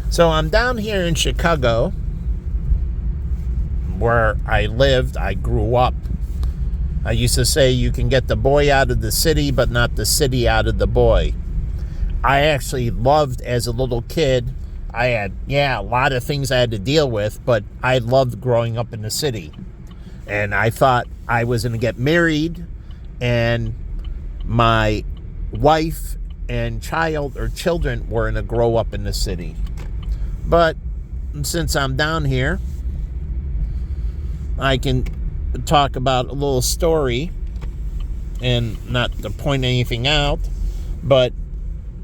So I'm down here in Chicago, where I lived. I grew up. I used to say you can get the boy out of the city, but not the city out of the boy. I actually loved, as a little kid, I had, a lot of things I had to deal with, but I loved growing up in the city. And I thought I was going to get married, and my wife and child or children were going to grow up in the city. But since I'm down here, I can talk about a little story, and not to point anything out, but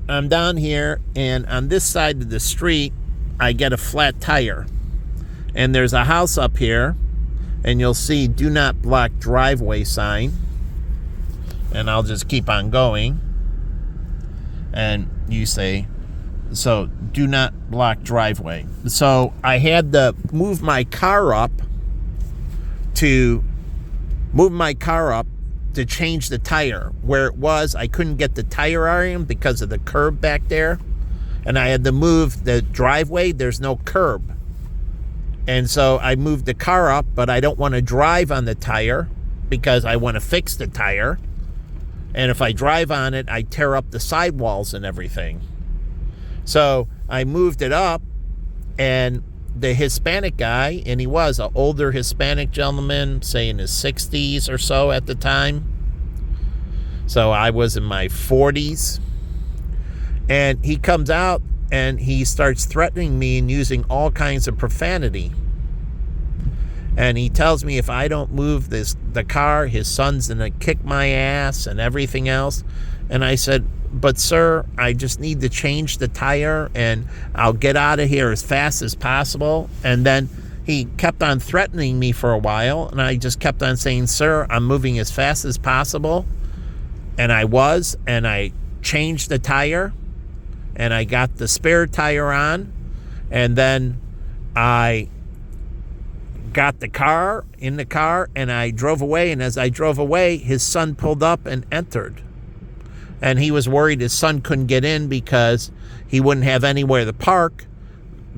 I'm down here, and on this side of the street, I get a flat tire. And there's a house up here, and you'll see "Do Not Block Driveway" sign. And I'll just keep on going. And you say, so "Do Not Block Driveway." So I had to move my car up to change the tire. Where it was, I couldn't get the tire iron because of the curb back there. And I had to move the driveway. There's no curb. And so I moved the car up, but I don't want to drive on the tire because I want to fix the tire. And if I drive on it, I tear up the sidewalls and everything. So I moved it up, and the Hispanic guy, and he was an older Hispanic gentleman, say in his 60s or so at the time. So I was in my 40s. And he comes out and he starts threatening me and using all kinds of profanity. And he tells me if I don't move the car, his son's going to kick my ass and everything else. And I said, "But sir, I just need to change the tire and I'll get out of here as fast as possible." And then he kept on threatening me for a while, and I just kept on saying, "Sir, I'm moving as fast as possible." And I changed the tire, and I got the spare tire on, and then I got in the car, and I drove away. And as I drove away, his son pulled up and entered. And he was worried his son couldn't get in because he wouldn't have anywhere to park,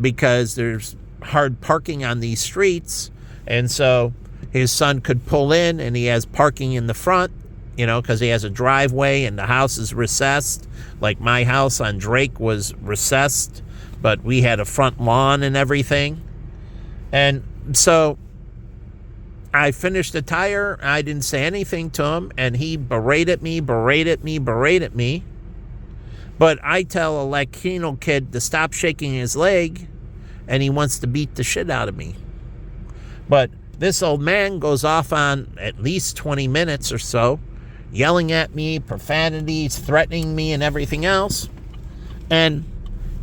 because there's hard parking on these streets. And so his son could pull in, and he has parking in the front, because he has a driveway and the house is recessed. Like my house on Drake was recessed, but we had a front lawn and everything. And so I finished the tire. I didn't say anything to him, and he berated me. But I tell a Latino kid to stop shaking his leg, and he wants to beat the shit out of me. But this old man goes off on at least 20 minutes or so, yelling at me, profanities, threatening me, and everything else. And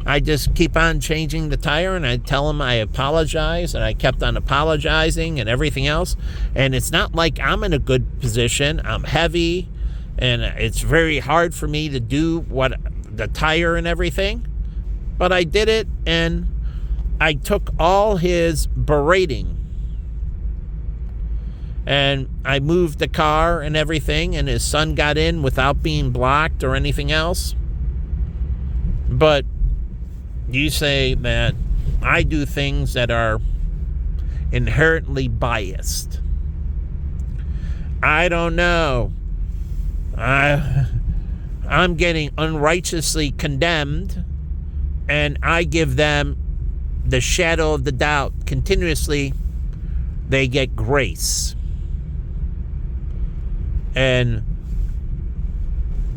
I just keep on changing the tire, and I tell him I apologize, and I kept on apologizing and everything else. And it's not like I'm in a good position. I'm heavy, and it's very hard for me to do what the tire and everything. But I did it, and I took all his berating, and I moved the car and everything, and his son got in without being blocked or anything else. But you say that I do things that are inherently biased. I don't know. I'm getting unrighteously condemned, and I give them the shadow of the doubt continuously. They get grace. And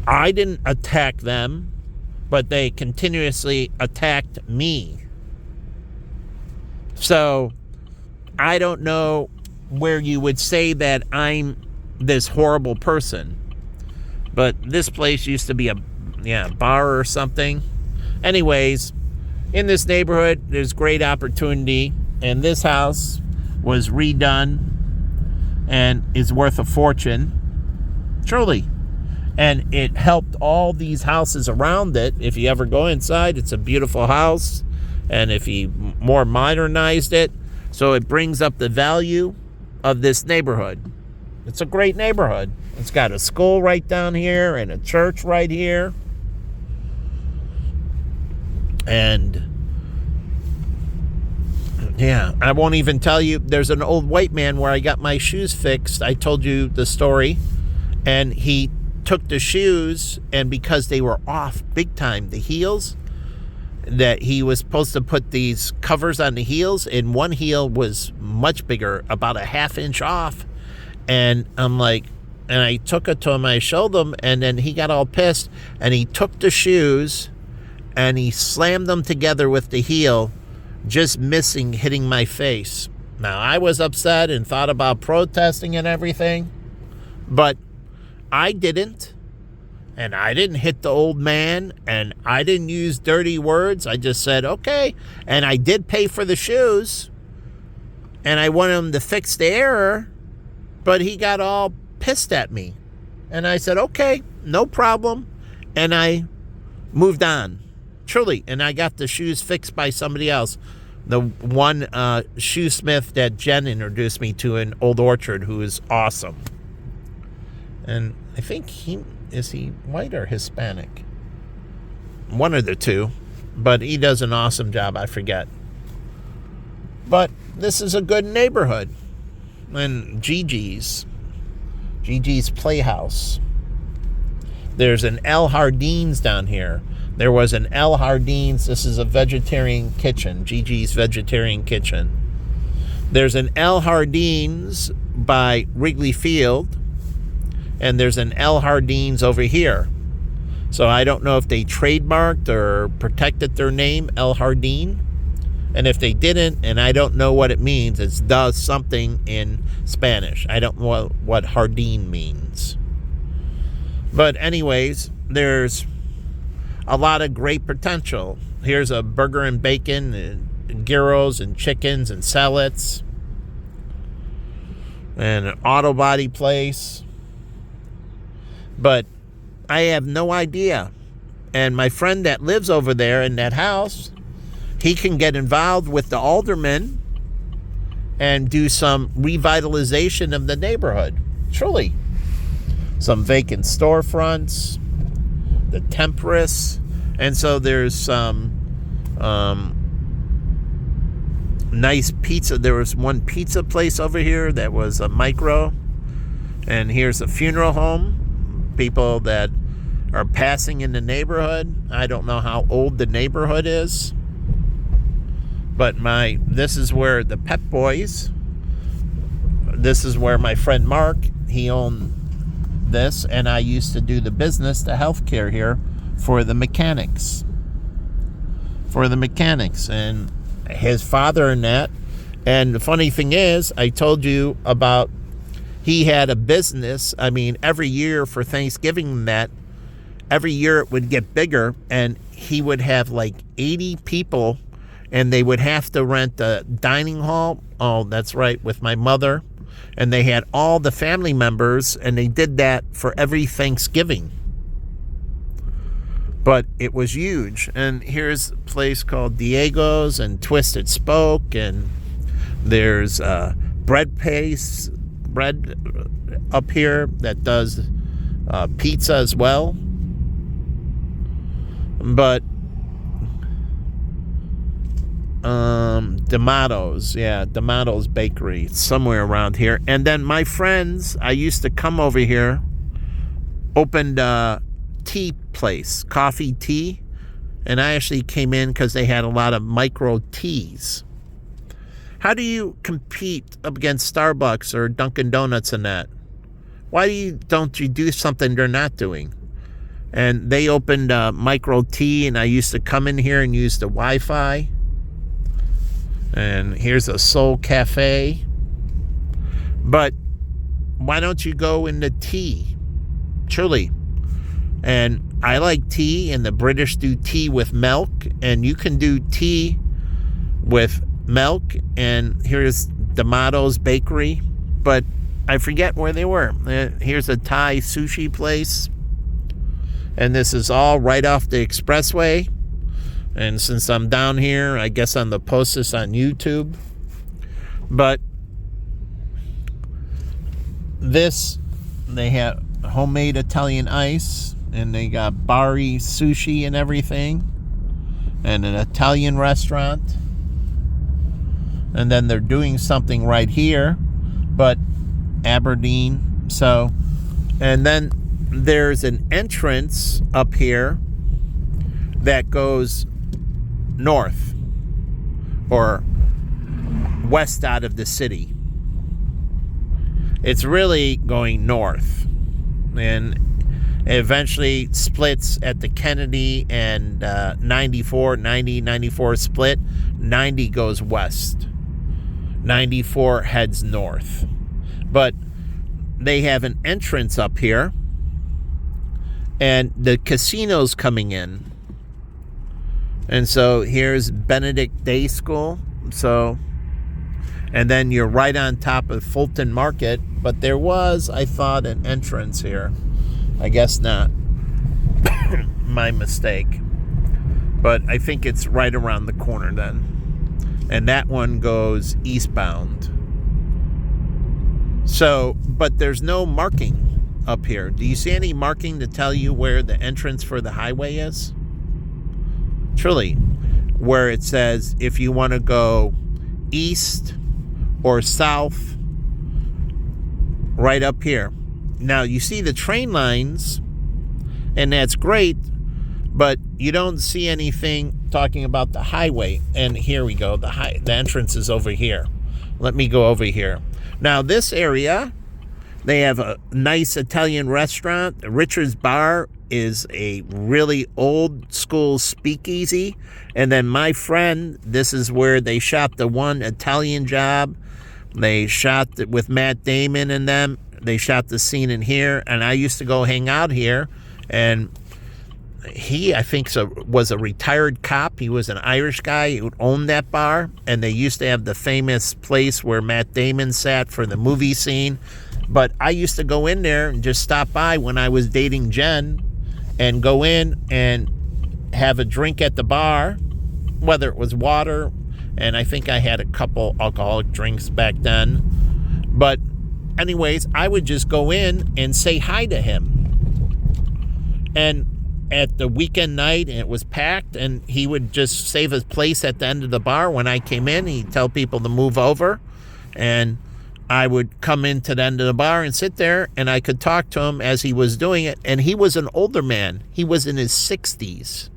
I didn't attack them, but they continuously attacked me. So I don't know where you would say that I'm this horrible person. But this place used to be a bar or something. Anyways, in this neighborhood, there's great opportunity. And this house was redone and is worth a fortune. Truly. And it helped all these houses around it. If you ever go inside, it's a beautiful house. And if you more modernized it, so it brings up the value of this neighborhood. It's a great neighborhood. It's got a school right down here and a church right here. And Yeah, I won't even tell you. There's an old white man where I got my shoes fixed. I told you the story. And he took the shoes, and because they were off big time, the heels, that he was supposed to put these covers on the heels, and one heel was much bigger, about a half-inch off. And I'm like, and I took it to him, I showed him, and then he got all pissed, and he took the shoes, and he slammed them together with the heel, just missing hitting my face. Now, I was upset and thought about protesting and everything, but I didn't. And I didn't hit the old man, and I didn't use dirty words. I just said, okay. And I did pay for the shoes, and I wanted him to fix the error, but he got all pissed at me. And I said, okay, no problem. And I moved on, truly. And I got the shoes fixed by somebody else. The one shoesmith that Jen introduced me to in Old Orchard, who is awesome. And I think is he white or Hispanic? One of the two. But he does an awesome job, I forget. But this is a good neighborhood. And Gigi's Playhouse. There's an El Jardines down here. There was an El Jardines. This is a vegetarian kitchen. Gigi's Vegetarian Kitchen. There's an El Jardines by Wrigley Field. And there's an El Jardines over here. So I don't know if they trademarked or protected their name, El Jardín. And if they didn't, and I don't know what it means, it does something in Spanish. I don't know what Jardín means. But anyways, there's a lot of great potential. Here's a burger and bacon and gyros and chickens and salads. And an auto body place. But I have no idea. And my friend that lives over there in that house, he can get involved with the alderman and do some revitalization of the neighborhood. Truly. Some vacant storefronts, the Temperance. And so there's some nice pizza. There was one pizza place over here that was a micro. And here's a funeral home. People that are passing in the neighborhood. I don't know how old the neighborhood is. But this is where the Pep Boys. This is where my friend Mark, he owned this, and I used to do the business, the healthcare here for the mechanics. And his father and that. And the funny thing is, I told you about he had a business. I mean, every year for Thanksgiving every year it would get bigger, and he would have like 80 people, and they would have to rent a dining hall. Oh, that's right, with my mother. And they had all the family members, and they did that for every Thanksgiving. But it was huge. And here's a place called Diego's and Twisted Spoke, and there's bread up here that does pizza as well. But D'Amato's Bakery, somewhere around here. And then my friends, I used to come over here, opened a tea place, coffee tea, and I actually came in because they had a lot of micro teas. How do you compete up against Starbucks or Dunkin' Donuts in that? Why don't you do something they're not doing? And they opened micro tea, and I used to come in here and use the Wi-Fi. And here's a Soul Cafe. But why don't you go into tea? Truly. And I like tea, and the British do tea with milk, and you can do tea with milk. And here's D'Amato's Bakery, but I forget where they were. Here's a Thai sushi place, and this is all right off the expressway. And since I'm down here, I guess I'm going to post this on YouTube. But this, they have homemade Italian ice, and they got Bari sushi and everything, and an Italian restaurant. And then they're doing something right here, but Aberdeen. So, and then there's an entrance up here that goes north or west out of the city. It's really going north, and it eventually splits at the Kennedy and 94 split. 90 goes west. 94 heads north. But they have an entrance up here, and the casino's coming in. And so here's Benedict Day School. So, and then you're right on top of Fulton Market. But there was, I thought, an entrance here. I guess not. My mistake. But I think it's right around the corner then. And that one goes eastbound. So, but there's no marking up here. Do you see any marking to tell you where the entrance for the highway is? Truly, where it says if you want to go east or south, right up here. Now, you see the train lines, and that's great, but you don't see anything talking about the highway. And here we go. The entrance is over here. Let me go over here. Now, this area, they have a nice Italian restaurant. Richard's Bar is a really old school speakeasy. And then my friend, this is where they shot the one Italian Job. They shot it with Matt Damon and them. They shot the scene in here. And I used to go hang out here. And he, I think, was a retired cop. He was an Irish guy who owned that bar. And they used to have the famous place where Matt Damon sat for the movie scene. But I used to go in there and just stop by when I was dating Jen and go in and have a drink at the bar, whether it was water. And I think I had a couple alcoholic drinks back then. But anyways, I would just go in and say hi to him. And at the weekend night, it was packed, and he would just save his place at the end of the bar. When I came in, he'd tell people to move over, and I would come into the end of the bar and sit there, and I could talk to him as he was doing it. And he was an older man. He was in his 60s.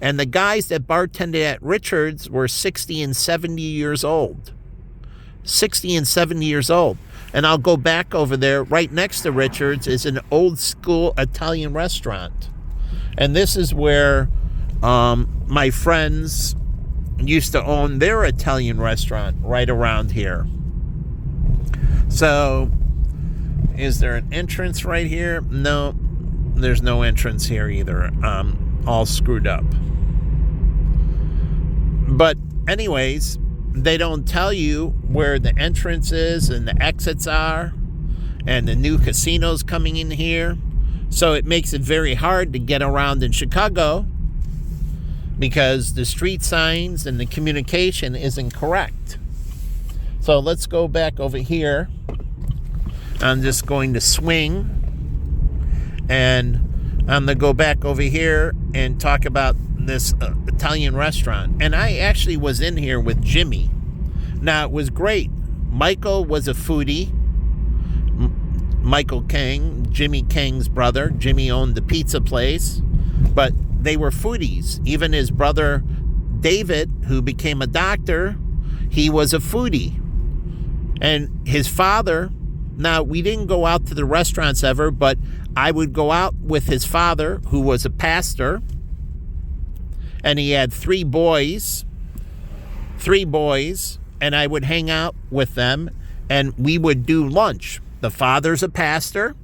And the guys that bartended at Richard's were 60 and 70 years old. 60 and 70 years old. And I'll go back over there. Right next to Richard's is an old school Italian restaurant. And this is where my friends used to own their Italian restaurant, right around here. So, is there an entrance right here? No, there's no entrance here either. All screwed up. But anyways, they don't tell you where the entrance is and the exits are, and the new casinos coming in here. So it makes it very hard to get around in Chicago because the street signs and the communication isn't correct. So let's go back over here. I'm just going to swing, and I'm going to go back over here and talk about this Italian restaurant. And I actually was in here with Jimmy. Now, it was great. Michael was a foodie. Michael King, Jimmy King's brother. Jimmy owned the pizza place. But they were foodies. Even his brother, David, who became a doctor, he was a foodie. And his father, now, we didn't go out to the restaurants ever, but I would go out with his father, who was a pastor, and he had three boys, and I would hang out with them, and we would do lunch. The father's a pastor.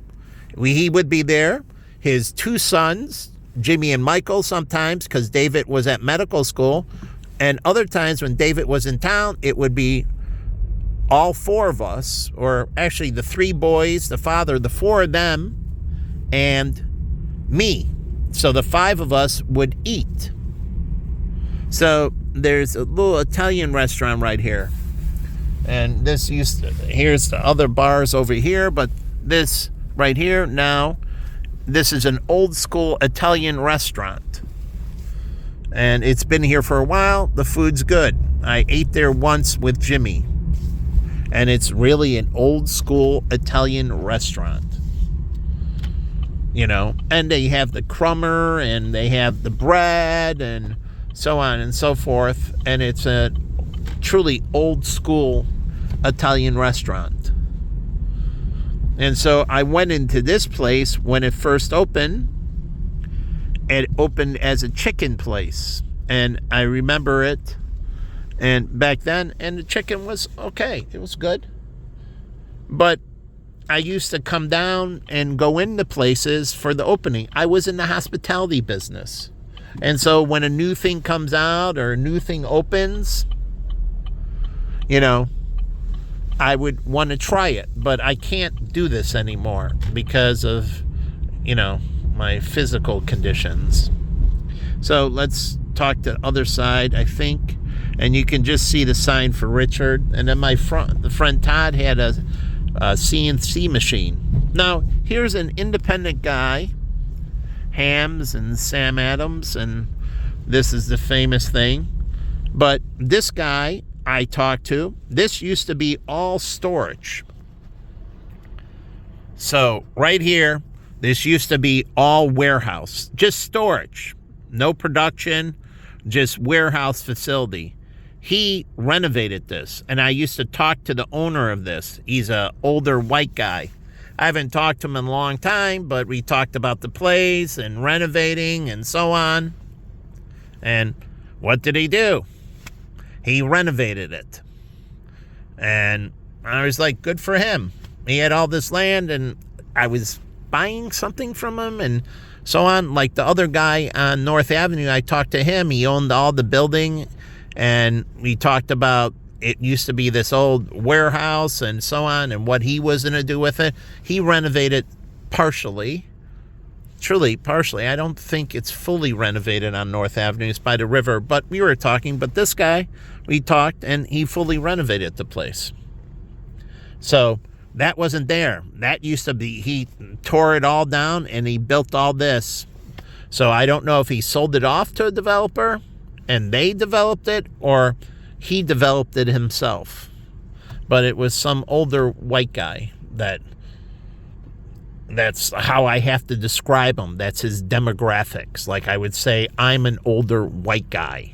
He would be there. His two sons, Jimmy and Michael, sometimes, because David was at medical school, and other times when David was in town, it would be all four of us, or actually the three boys, the father, the four of them, and me. So the five of us would eat. So there's a little Italian restaurant right here. And here's the other bars over here, but this right here now, this is an old school Italian restaurant. And it's been here for a while. The food's good. I ate there once with Jimmy. And it's really an old school Italian restaurant. You know, and they have the crummer and they have the bread and so on and so forth. And it's a truly old school Italian restaurant. And so I went into this place when it first opened. It opened as a chicken place. And I remember it. And back then, and the chicken was okay. It was good. But I used to come down and go into places for the opening. I was in the hospitality business. And so when a new thing comes out or a new thing opens, you know, I would want to try it. But I can't do this anymore because of, you know, my physical conditions. So let's talk to the other side, I think. And you can just see the sign for Richard. And then the friend Todd had a CNC machine. Now, here's an independent guy, Hams and Sam Adams, and this is the famous thing. But this guy I talked to, this used to be all storage. So right here, this used to be all warehouse, just storage, no production, just warehouse facility. He renovated this, and I used to talk to the owner of this. He's an older white guy. I haven't talked to him in a long time, but we talked about the place and renovating and so on. And what did he do? He renovated it. And I was like, good for him. He had all this land, and I was buying something from him and so on. Like the other guy on North Avenue, I talked to him. He owned all the building. And we talked about it used to be this old warehouse and so on and what he was going to do with it. He renovated partially, truly partially. I don't think it's fully renovated on North Avenue. It's by the river. But we were talking. But this guy, we talked, and he fully renovated the place. So that wasn't there. That used to be, he tore it all down and he built all this. So I don't know if he sold it off to a developer and they developed it, or he developed it himself. But it was some older white guy that's how I have to describe him. That's his demographics. Like I would say, I'm an older white guy.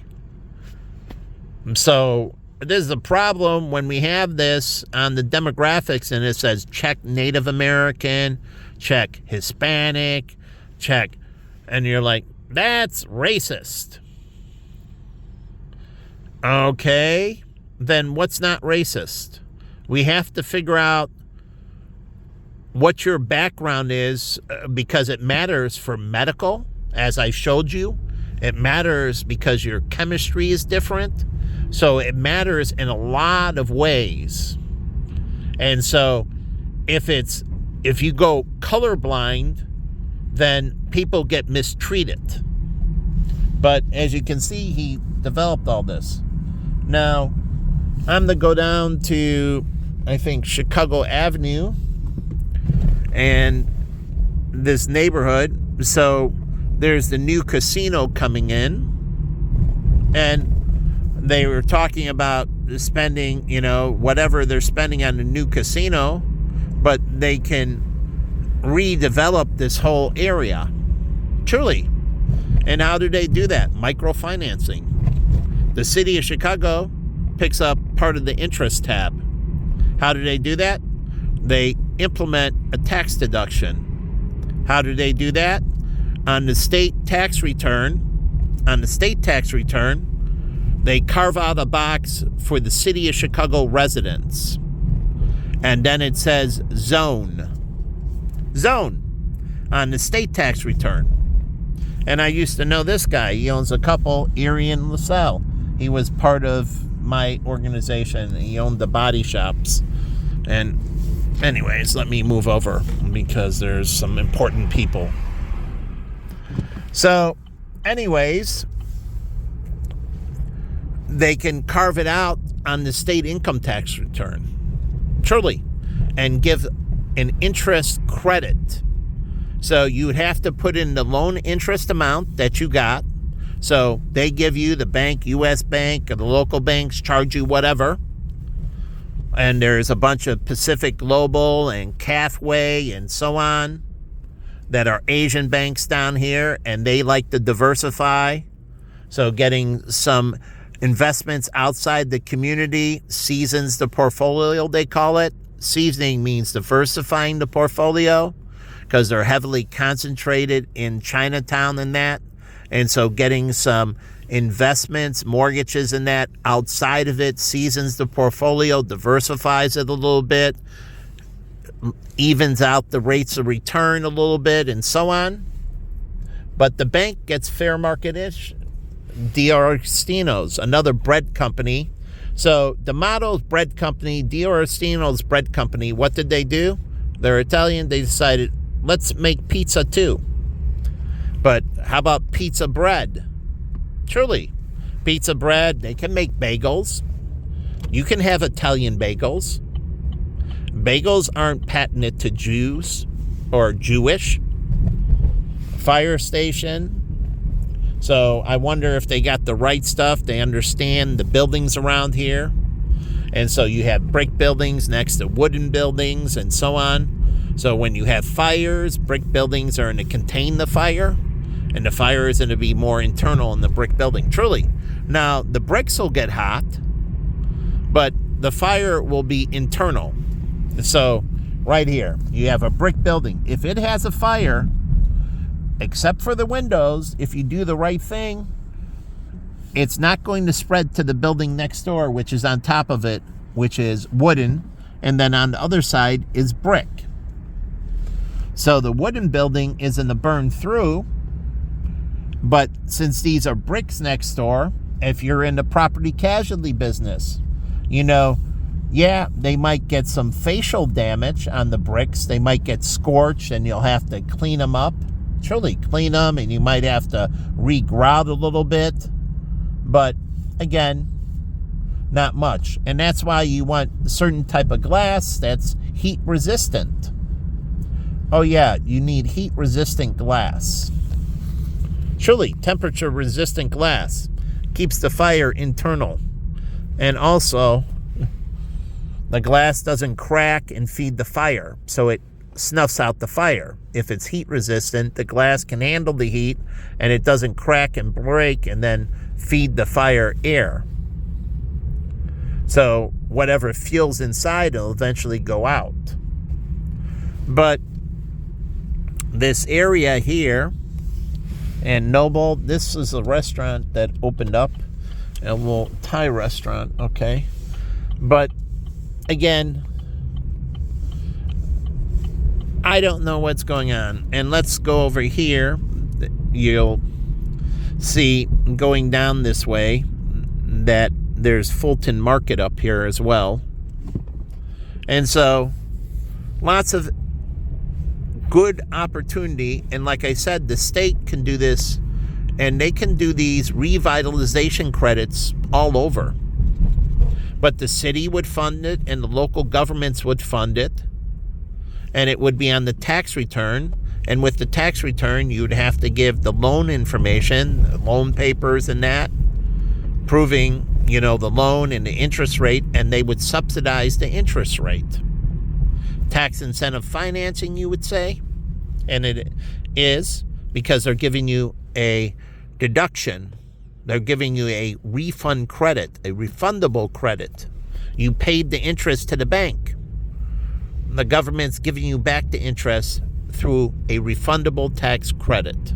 So this is a problem when we have this on the demographics and it says check Native American, check Hispanic, check, and you're like, that's racist. Okay, then what's not racist? We have to figure out what your background is because it matters for medical, as I showed you. It matters because your chemistry is different. So it matters in a lot of ways. And so if you go colorblind, then people get mistreated. But as you can see, he developed all this. Now, I'm going to go down to, I think, Chicago Avenue and this neighborhood. So there's the new casino coming in, and they were talking about spending, you know, whatever they're spending on the new casino, but they can redevelop this whole area. Truly. And how do they do that? Microfinancing. The city of Chicago picks up part of the interest tab. How do they do that? They implement a tax deduction. How do they do that? On the state tax return, they carve out a box for the city of Chicago residents. And then it says zone on the state tax return. And I used to know this guy. He owns a couple, Erie and LaSalle. He was part of my organization. He owned the body shops. And anyways, let me move over because there's some important people. So anyways, they can carve it out on the state income tax return. Truly. And give an interest credit. So you would have to put in the loan interest amount that you got. So they give you, the bank, U.S. Bank, or the local banks charge you whatever. And there's a bunch of Pacific Global and Cathway and so on that are Asian banks down here, and they like to diversify. So getting some investments outside the community seasons the portfolio, they call it. Seasoning means diversifying the portfolio because they're heavily concentrated in Chinatown and that. And so getting some investments, mortgages and that outside of it seasons the portfolio, diversifies it a little bit, evens out the rates of return a little bit, and so on. But the bank gets fair market-ish. D'Agostino's, another bread company. So D'Amato's bread company, D'Agostino's bread company, what did they do? They're Italian. They decided, let's make pizza too. But how about pizza bread? Truly, pizza bread, they can make bagels. You can have Italian bagels. Bagels aren't patented to Jews or Jewish. Fire station. So I wonder if they got the right stuff. They understand the buildings around here. And so you have brick buildings next to wooden buildings and so on. So when you have fires, brick buildings are going to contain the fire. And the fire is going to be more internal in the brick building. Truly. Now, the bricks will get hot, but the fire will be internal. So right here, you have a brick building. If it has a fire, except for the windows, if you do the right thing, it's not going to spread to the building next door, which is on top of it, which is wooden, and then on the other side is brick. So the wooden building isn't a burn through, but since these are bricks next door, if you're in the property casualty business, you know, yeah, they might get some facial damage on the bricks. They might get scorched and you'll have to clean them up. Truly clean them, and you might have to regrout a little bit. But again, not much. And that's why you want a certain type of glass that's heat resistant. Oh yeah, you need heat resistant glass. Truly, temperature resistant glass keeps the fire internal. And also, the glass doesn't crack and feed the fire, so it snuffs out the fire. If it's heat resistant, the glass can handle the heat and it doesn't crack and break and then feed the fire air. So whatever fuel's inside will eventually go out. But this area here, and Noble, this is a restaurant that opened up, a little Thai restaurant, okay? But again, I don't know what's going on. And let's go over here. You'll see going down this way that there's Fulton Market up here as well. And so lots of good opportunity. And like I said, the state can do this, and they can do these revitalization credits all over. But the city would fund it and the local governments would fund it. And it would be on the tax return. And with the tax return, you'd have to give the loan information, the loan papers and that, proving, you know, the loan and the interest rate, and they would subsidize the interest rate. Tax incentive financing, you would say. And it is, because they're giving you a deduction. They're giving you a refund credit, a refundable credit. You paid the interest to the bank. The government's giving you back the interest through a refundable tax credit.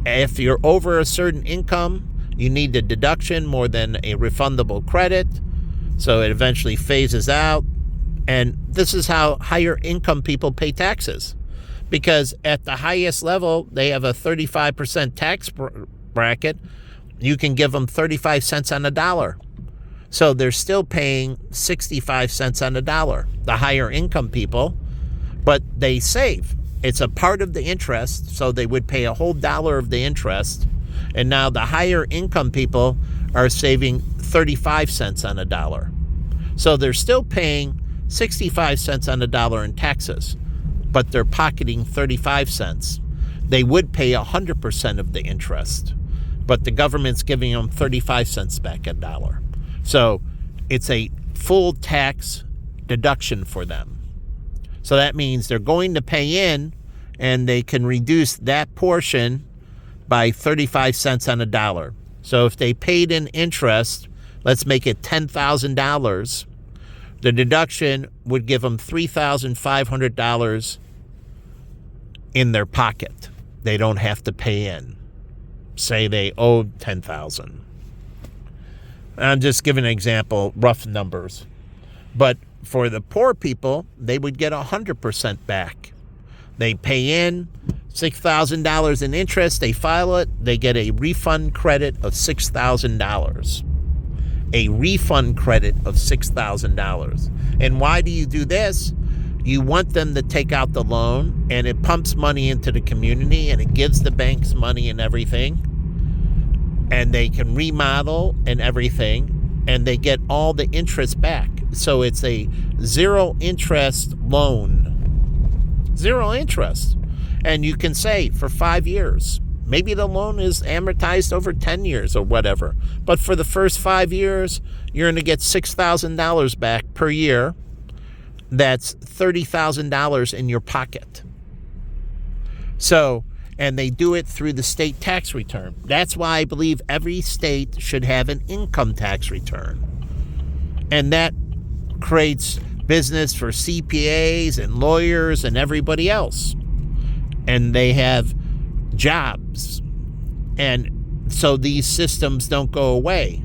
If you're over a certain income, you need a deduction more than a refundable credit, so it eventually phases out. And this is how higher income people pay taxes, because at the highest level, they have a 35% tax bracket. You can give them 35 cents on the dollar. So they're still paying 65 cents on the dollar, the higher income people, but they save. It's a part of the interest, so they would pay a whole dollar of the interest. And now the higher income people are saving 35 cents on a dollar. So they're still paying 65 cents on the dollar in taxes, but they're pocketing 35 cents. They would pay 100% of the interest, but the government's giving them 35 cents back a dollar. So it's a full tax deduction for them. So that means they're going to pay in, and they can reduce that portion by 35 cents on a dollar. So if they paid in interest, let's make it $10,000, the deduction would give them $3,500 in their pocket. They don't have to pay in. Say they owed $10,000. I'm just giving an example, rough numbers. But for the poor people, they would get 100% back. They pay in $6,000 in interest, they file it, they get a refund credit of $6,000. A refund credit of $6,000. And why do you do this? You want them to take out the loan, and it pumps money into the community, and it gives the banks money and everything, and they can remodel and everything, and they get all the interest back. So it's a zero interest loan. Zero interest. And you can say for 5 years. Maybe the loan is amortized over 10 years or whatever. But for the first 5 years, you're going to get $6,000 back per year. That's $30,000 in your pocket. So, and they do it through the state tax return. That's why I believe every state should have an income tax return. And that creates business for CPAs and lawyers and everybody else. And they have jobs. And so these systems don't go away.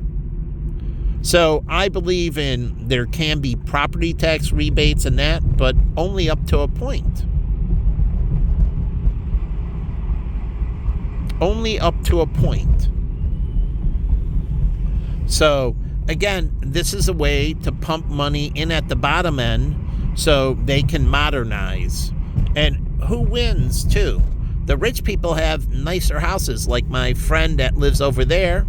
So I believe in there can be property tax rebates and that, but only up to a point. Only up to a point. So again, this is a way to pump money in at the bottom end so they can modernize. And who wins too? The rich people have nicer houses, like my friend that lives over there.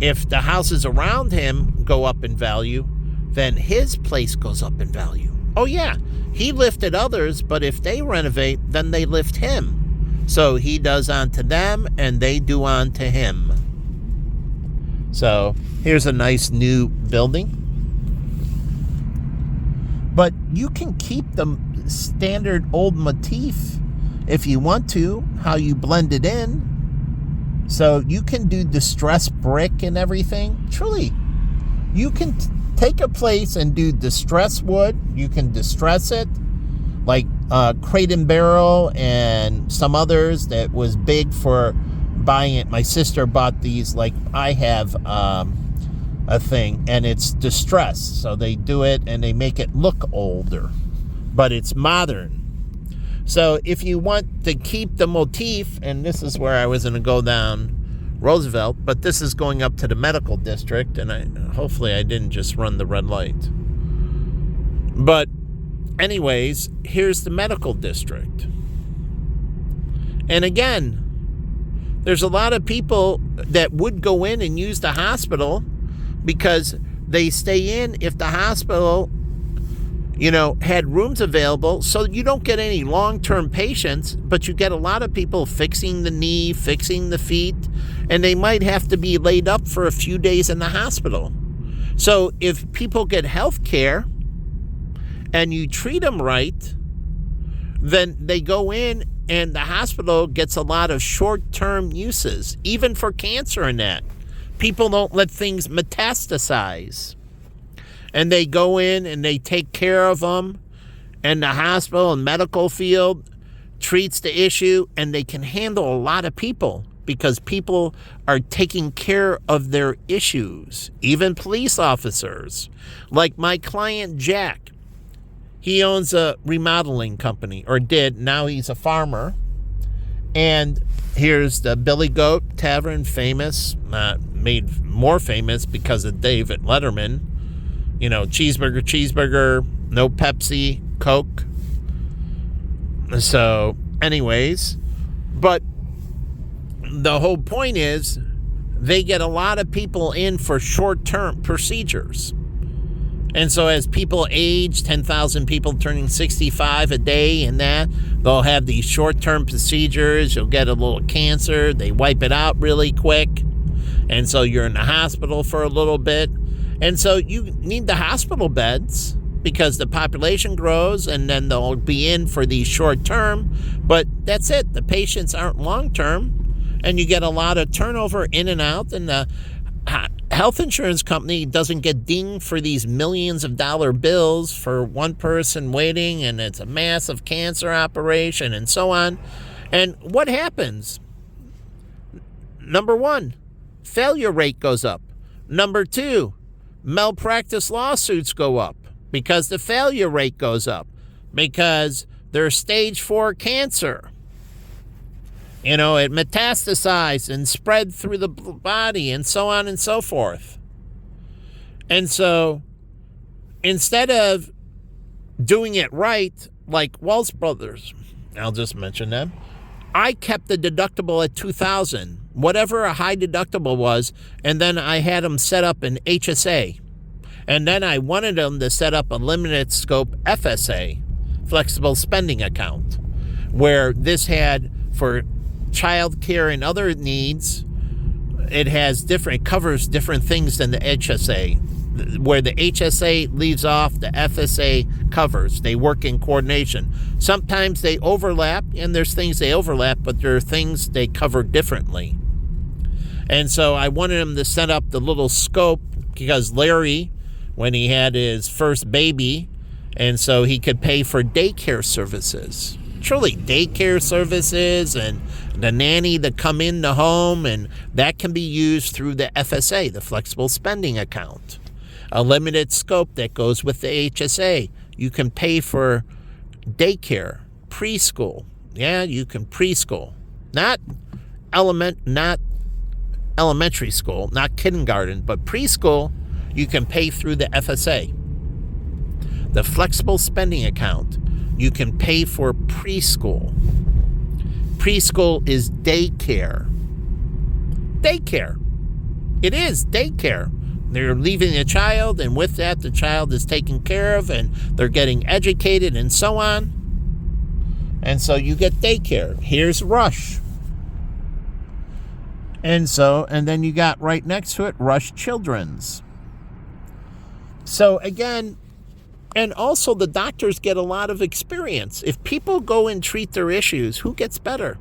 If the houses around him go up in value, then his place goes up in value. Oh yeah, he lifted others, but if they renovate, then they lift him. So he does unto them, and they do unto him. So here's a nice new building. But you can keep the standard old motif if you want to, how you blend it in. So you can do distressed brick and everything. Truly, you can take a place and do distressed wood. You can distress it, like Crate and Barrel and some others that was big for buying it. My sister bought these, like I have a thing, and it's distressed. So they do it and they make it look older, but it's modern. So if you want to keep the motif, and this is where I was going to go down Roosevelt, but this is going up to the medical district, and hopefully I didn't just run the red light. But anyways, here's the medical district. And again, there's a lot of people that would go in and use the hospital because they stay in if the hospital, had rooms available, so you don't get any long-term patients, but you get a lot of people fixing the knee, fixing the feet, and they might have to be laid up for a few days in the hospital. So if people get health care and you treat them right, then they go in and the hospital gets a lot of short-term uses, even for cancer and that. People don't let things metastasize. And they go in and they take care of them, and the hospital and medical field treats the issue, and they can handle a lot of people because people are taking care of their issues, even police officers. Like my client Jack, he owns a remodeling company, or did. Now he's a farmer. And here's the Billy Goat Tavern, famous, made more famous because of David Letterman. Cheeseburger, no Pepsi, Coke. So, anyways, but the whole point is they get a lot of people in for short-term procedures. And so as people age, 10,000 people turning 65 a day and that, they'll have these short-term procedures. You'll get a little cancer. They wipe it out really quick. And so you're in the hospital for a little bit. And so you need the hospital beds because the population grows, and then they'll be in for these short-term. But that's it. The patients aren't long-term, and you get a lot of turnover in and out, and the health insurance company doesn't get dinged for these millions of dollar bills for one person waiting, and it's a massive cancer operation and so on. And what happens? Number one, failure rate goes up. Number two, malpractice lawsuits go up because the failure rate goes up because there's stage 4 cancer. You know, it metastasized and spread through the body and so on and so forth. And so instead of doing it right, like Walsh Brothers, I'll just mention them, I kept the deductible at $2,000, whatever a high deductible was, and then I had them set up an HSA. And then I wanted them to set up a limited scope FSA, flexible spending account, where this had for child care and other needs, it covers different things than the HSA. Where the HSA leaves off, the FSA covers. They work in coordination. Sometimes they overlap, and there's things they overlap, but there are things they cover differently. And so I wanted him to set up the little scope because Larry, when he had his first baby, and so he could pay for daycare services. Truly, daycare services and the nanny to come in the home, and that can be used through the FSA, the flexible spending account. A limited scope that goes with the HSA. You can pay for daycare, preschool. Yeah, you can preschool. Not elementary school, not kindergarten, but preschool, you can pay through the FSA. The flexible spending account, you can pay for preschool. Preschool is daycare. Daycare. It is daycare. They're leaving a child, and with that, the child is taken care of, and they're getting educated and so on. And so you get daycare. Here's Rush. And then you got right next to it, Rush Children's. So again, and also the doctors get a lot of experience. If people go and treat their issues, who gets better?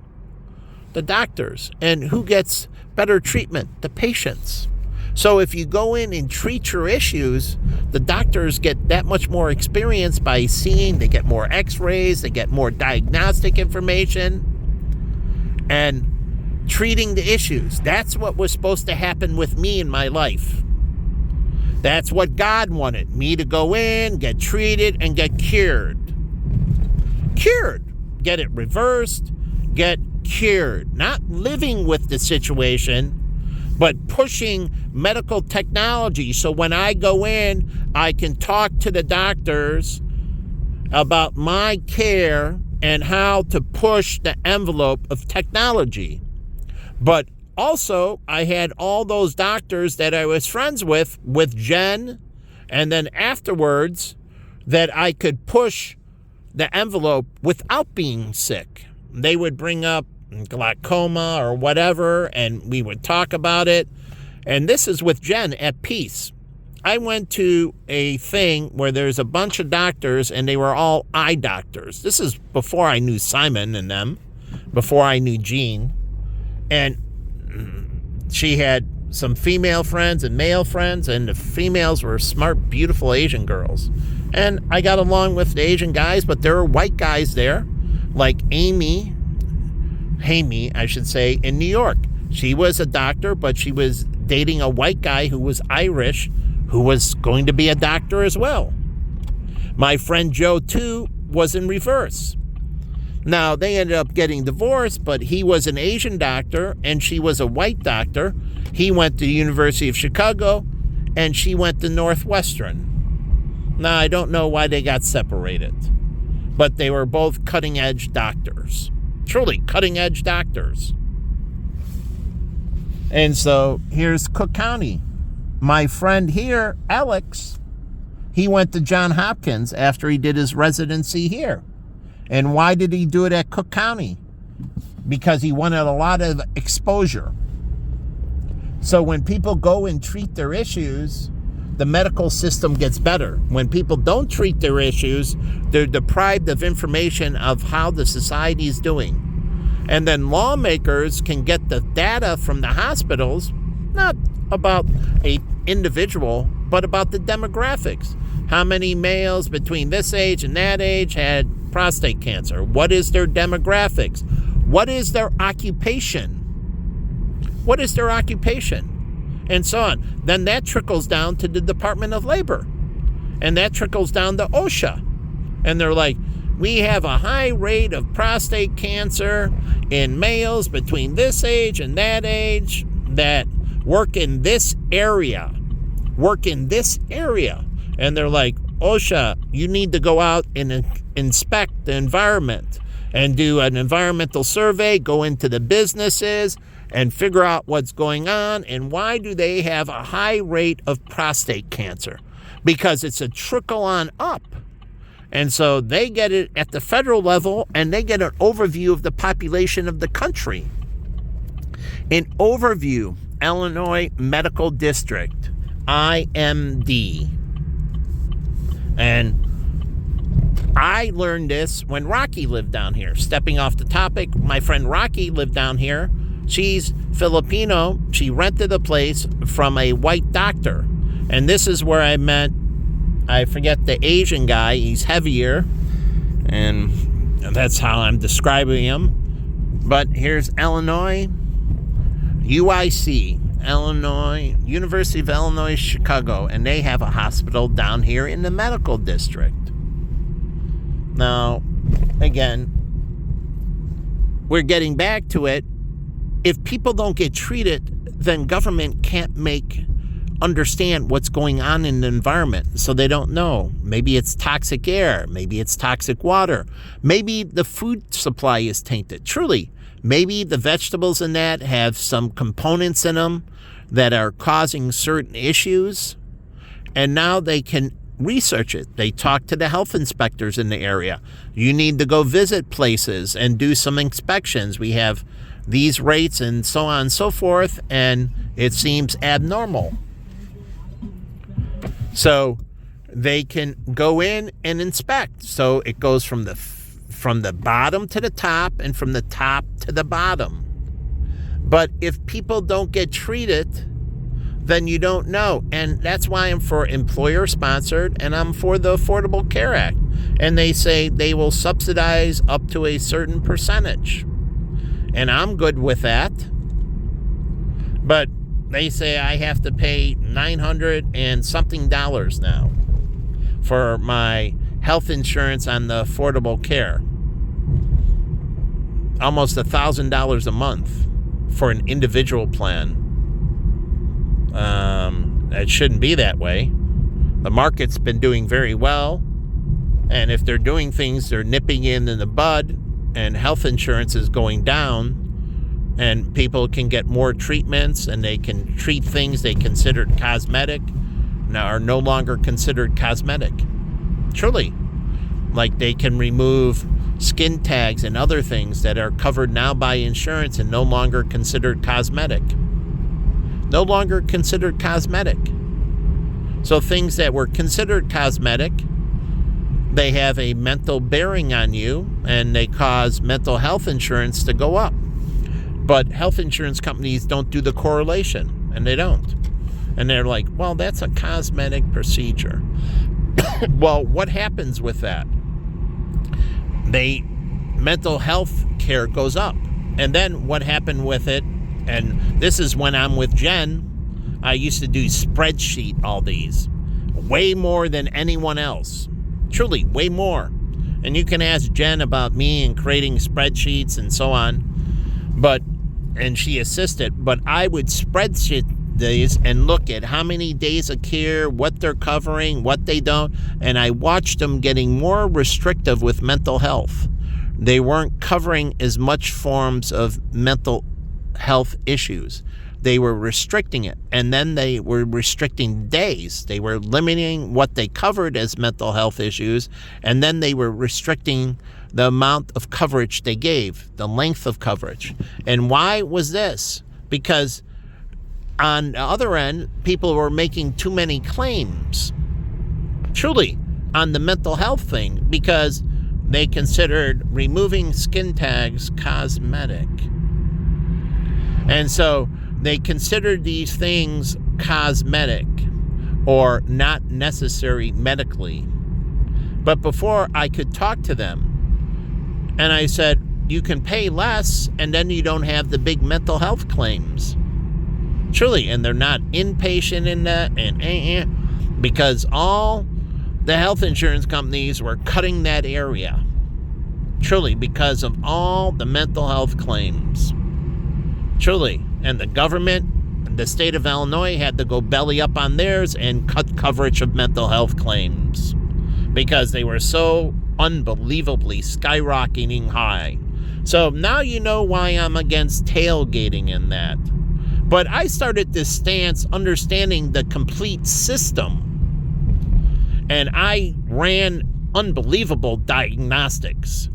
The doctors. And who gets better treatment? The patients. So if you go in and treat your issues, the doctors get that much more experience by seeing. They get more x-rays, they get more diagnostic information, and treating the issues. That's what was supposed to happen with me in my life. That's what God wanted, me to go in, get treated, and get cured. Cured. Get it reversed, get cured. Not living with the situation, but pushing medical technology. So when I go in, I can talk to the doctors about my care and how to push the envelope of technology. But also, I had all those doctors that I was friends with Jen, and then afterwards, that I could push the envelope without being sick. They would bring up glaucoma or whatever, and we would talk about it. And this is with Jen at Peace. I went to a thing where there's a bunch of doctors, and they were all eye doctors. This is before I knew Simon and them, before I knew Jean. And she had some female friends and male friends, and the females were smart, beautiful Asian girls. And I got along with the Asian guys, but there were white guys there, like Hamey, I should say, in New York. She was a doctor, but she was dating a white guy who was Irish, who was going to be a doctor as well. My friend Joe, too, was in reverse. Now, they ended up getting divorced, but he was an Asian doctor, and she was a white doctor. He went to the University of Chicago, and she went to Northwestern. Now, I don't know why they got separated, but they were both cutting-edge doctors. Truly cutting-edge doctors. And so, here's Cook County. My friend here, Alex, He went to Johns Hopkins after he did his residency here. And why did he do it at Cook County? Because he wanted a lot of exposure. So when people go and treat their issues, the medical system gets better. When people don't treat their issues, they're deprived of information of how the society is doing. And then lawmakers can get the data from the hospitals, not about an individual, but about the demographics. How many males between this age and that age had prostate cancer? What is their demographics? What is their occupation? What is their occupation? And so on. Then that trickles down to the Department of Labor. And that trickles down to OSHA. And they're like, we have a high rate of prostate cancer in males between this age and that age that work in this area. And they're like, OSHA, you need to go out and inspect the environment and do an environmental survey, go into the businesses and figure out what's going on and why do they have a high rate of prostate cancer? Because it's a trickle on up. And so they get it at the federal level and they get an overview of the population of the country. An overview, Illinois Medical District, IMD. And I learned this when Rocky lived down here. Stepping off the topic, my friend Rocky lived down here. She's Filipino. She rented a place from a white doctor. And this is where I met, I forget the Asian guy. He's heavier. And that's how I'm describing him. But here's Illinois, UIC, Illinois, University of Illinois, Chicago. And they have a hospital down here in the medical district. Now, again, we're getting back to it. If people don't get treated, then government can't understand what's going on in the environment. So they don't know. Maybe it's toxic air. Maybe it's toxic water. Maybe the food supply is tainted. Truly, maybe the vegetables in that have some components in them that are causing certain issues. And now they can research it. They talk to the health inspectors in the area. You need to go visit places and do some inspections. We have these rates and so on and so forth, and it seems abnormal. So they can go in and inspect. So it goes from the bottom to the top and from the top to the bottom. But if people don't get treated, then you don't know. And that's why I'm for employer-sponsored and I'm for the Affordable Care Act. And they say they will subsidize up to a certain percentage. And I'm good with that. But they say I have to pay $900 and something now for my health insurance on the Affordable Care. Almost $1,000 a month for an individual plan. It shouldn't be that way. The market's been doing very well. And if they're doing things, they're nipping in the bud. And health insurance is going down, and people can get more treatments, and they can treat things they considered cosmetic now are no longer considered cosmetic. Truly, like they can remove skin tags and other things that are covered now by insurance and no longer considered cosmetic. No longer considered cosmetic. So things that were considered cosmetic, they have a mental bearing on you, and they cause mental health insurance to go up. But health insurance companies don't do the correlation, and they don't. And they're like, well, that's a cosmetic procedure. Well, what happens with that? Mental health care goes up. And then what happened with it, and this is when I'm with Jen, I used to do spreadsheet all these. Way more than anyone else. Truly, way more. And you can ask Jen about me and creating spreadsheets and so on. And she assisted. But I would spreadsheet these and look at how many days of care, what they're covering, what they don't. And I watched them getting more restrictive with mental health. They weren't covering as much forms of mental health issues. they were restricting it. And then they were restricting days. They were limiting what they covered as mental health issues. And then they were restricting the amount of coverage they gave, the length of coverage. And why was this? Because on the other end, people were making too many claims, truly, on the mental health thing, because they considered removing skin tags cosmetic. And so they considered these things cosmetic or not necessary medically. But before I could talk to them, and I said, you can pay less and then you don't have the big mental health claims. Truly, and they're not inpatient in that, and because all the health insurance companies were cutting that area. Truly, because of all the mental health claims. Truly, and the government, the state of Illinois, had to go belly up on theirs and cut coverage of mental health claims because they were so unbelievably skyrocketing high. So now you know why I'm against tailgating in that. But I started this stance understanding the complete system. And I ran unbelievable diagnostics.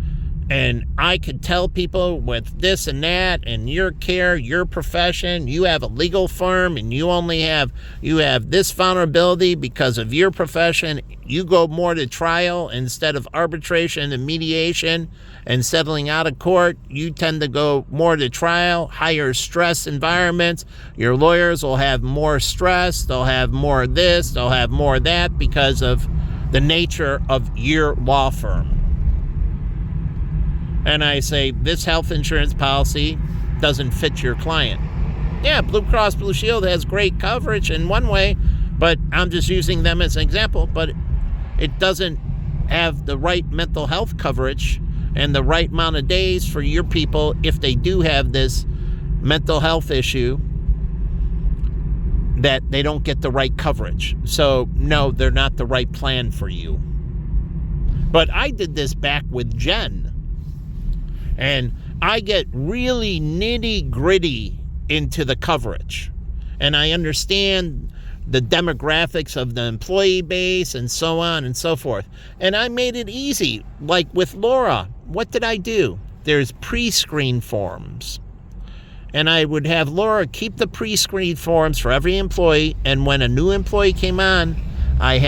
And I could tell people with this and that and your care, your profession, you have a legal firm and you have this vulnerability because of your profession. You go more to trial instead of arbitration and mediation and settling out of court. You tend to go more to trial, higher stress environments. Your lawyers will have more stress. They'll have more of this. They'll have more of that because of the nature of your law firm. And I say, this health insurance policy doesn't fit your client. Yeah, Blue Cross Blue Shield has great coverage in one way, but I'm just using them as an example, but it doesn't have the right mental health coverage and the right amount of days for your people if they do have this mental health issue, that they don't get the right coverage. So no, they're not the right plan for you. But I did this back with Jen. And I get really nitty-gritty into the coverage. And I understand the demographics of the employee base and so on and so forth. And I made it easy. Like with Laura, what did I do? There's pre-screen forms. And I would have Laura keep the pre-screen forms for every employee. And when a new employee came on, I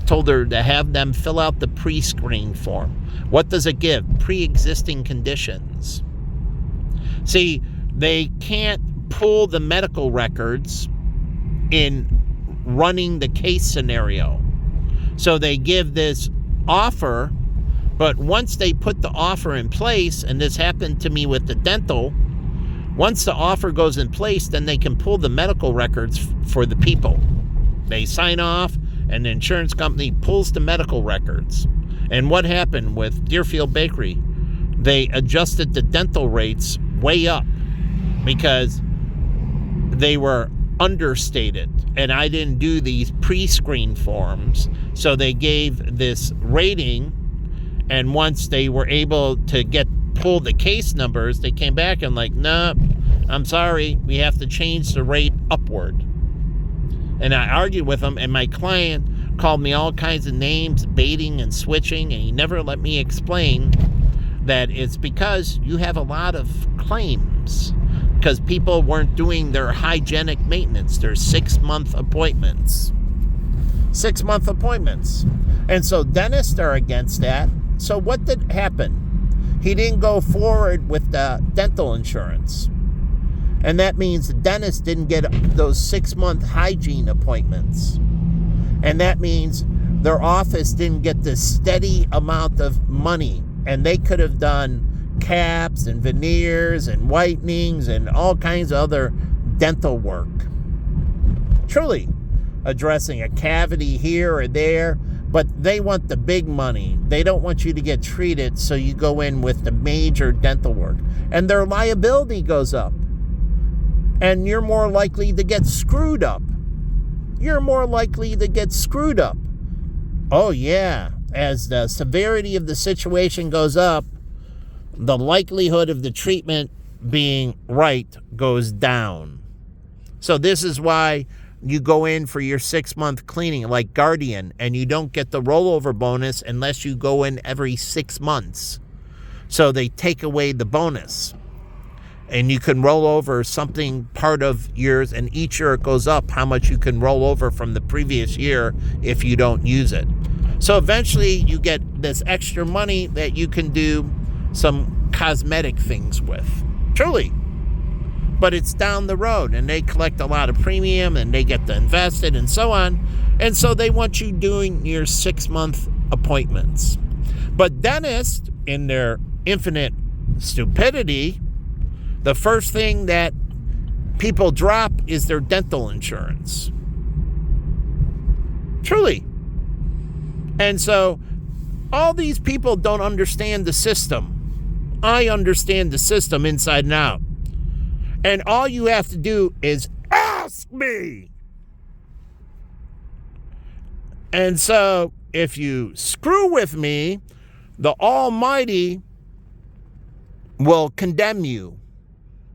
told her to have them fill out the pre-screen form. What does it give? Pre-existing conditions. See, they can't pull the medical records in running the case scenario. So they give this offer, but once they put the offer in place, and this happened to me with the dental, once the offer goes in place, then they can pull the medical records for the people. They sign off, and the insurance company pulls the medical records. And what happened with Deerfield Bakery? They adjusted the dental rates way up because they were understated. And I didn't do these pre-screen forms. So they gave this rating. And once they were able to pull the case numbers, they came back and like, no, I'm sorry, we have to change the rate upward. And I argued with them, and my client called me all kinds of names, baiting and switching, and he never let me explain that it's because you have a lot of claims because people weren't doing their hygienic maintenance, their 6-month appointments. 6-month appointments. And so dentists are against that. So what did happen? He didn't go forward with the dental insurance. And that means the dentist didn't get those 6-month hygiene appointments. And that means their office didn't get the steady amount of money. And they could have done caps and veneers and whitenings and all kinds of other dental work. Truly, addressing a cavity here or there. But they want the big money. They don't want you to get treated, so you go in with the major dental work. And their liability goes up. And you're more likely to get screwed up. You're more likely to get screwed up. Oh, yeah. As the severity of the situation goes up, the likelihood of the treatment being right goes down. So this is why you go in for your 6-month cleaning like Guardian, and you don't get the rollover bonus unless you go in every 6 months. So they take away the bonus. And you can roll over something part of yours, and each year it goes up how much you can roll over from the previous year if you don't use it. So eventually you get this extra money that you can do some cosmetic things with. Truly. But it's down the road, and they collect a lot of premium, and they get to invest it and so on. And so they want you doing your 6-month appointments. But dentists, in their infinite stupidity, the first thing that people drop is their dental insurance. Truly. And so all these people don't understand the system. I understand the system inside and out. And all you have to do is ask me. And so if you screw with me, the Almighty will condemn you.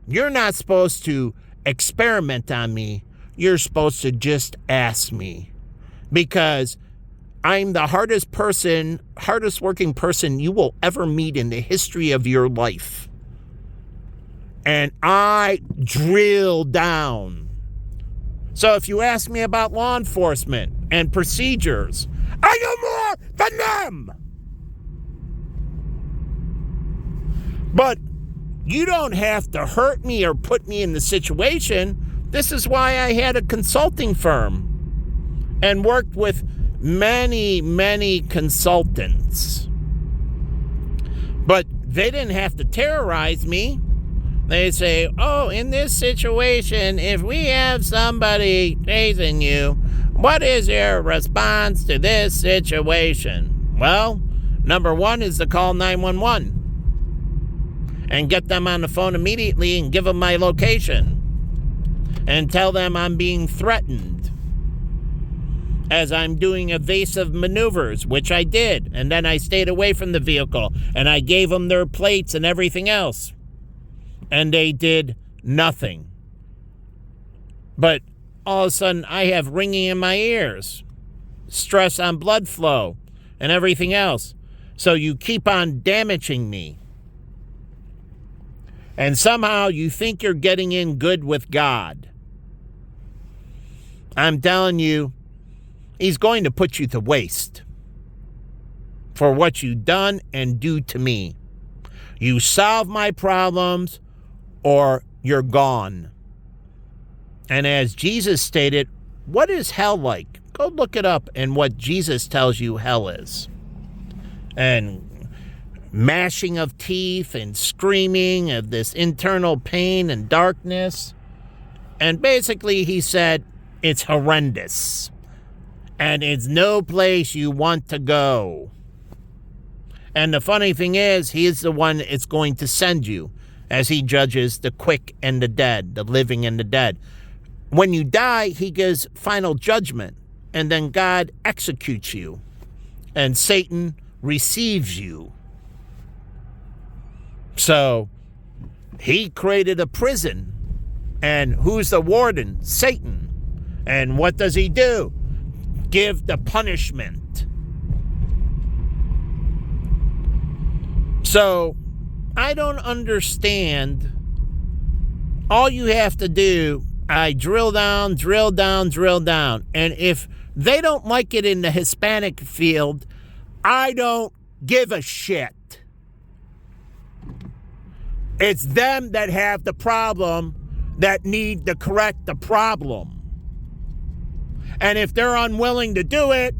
You're not supposed to experiment on me. You're supposed to just ask me. Because I'm the hardest working person you will ever meet in the history of your life. And I drill down. So if you ask me about law enforcement and procedures, I know more than them. But you don't have to hurt me or put me in the situation. This is why I had a consulting firm and worked with many, many consultants. But they didn't have to terrorize me. They say, oh, in this situation, if we have somebody chasing you, what is your response to this situation? Well, number one is to call 911 and get them on the phone immediately and give them my location and tell them I'm being threatened as I'm doing evasive maneuvers, which I did. And then I stayed away from the vehicle and I gave them their plates and everything else. And they did nothing. But all of a sudden, I have ringing in my ears, stress on blood flow, and everything else. So you keep on damaging me. And somehow you think you're getting in good with God. I'm telling you, He's going to put you to waste for what you've done and do to me. You solve my problems, or you're gone. And as Jesus stated, what is hell like? Go look it up and what Jesus tells you hell is. And mashing of teeth and screaming of this internal pain and darkness. And basically he said, it's horrendous. And it's no place you want to go. And the funny thing is, he is the one that's going to send you as he judges the quick and the dead, the living and the dead. When you die, he gives final judgment, and then God executes you, and Satan receives you. So, he created a prison, and who's the warden? Satan. And what does he do? Give the punishment. So, I don't understand. All you have to do, I drill down. And if they don't like it in the Hispanic field, I don't give a shit. It's them that have the problem that need to correct the problem. And if they're unwilling to do it,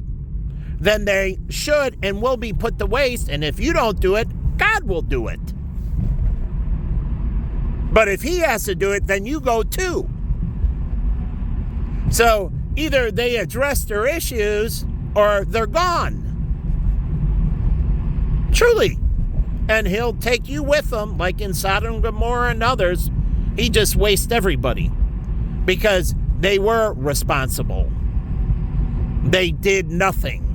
then they should and will be put to waste. And if you don't do it, God will do it. But if he has to do it, then you go too. So either they address their issues or they're gone. Truly. And he'll take you with him, like in Sodom and Gomorrah and others. He just wastes everybody because they were responsible. They did nothing.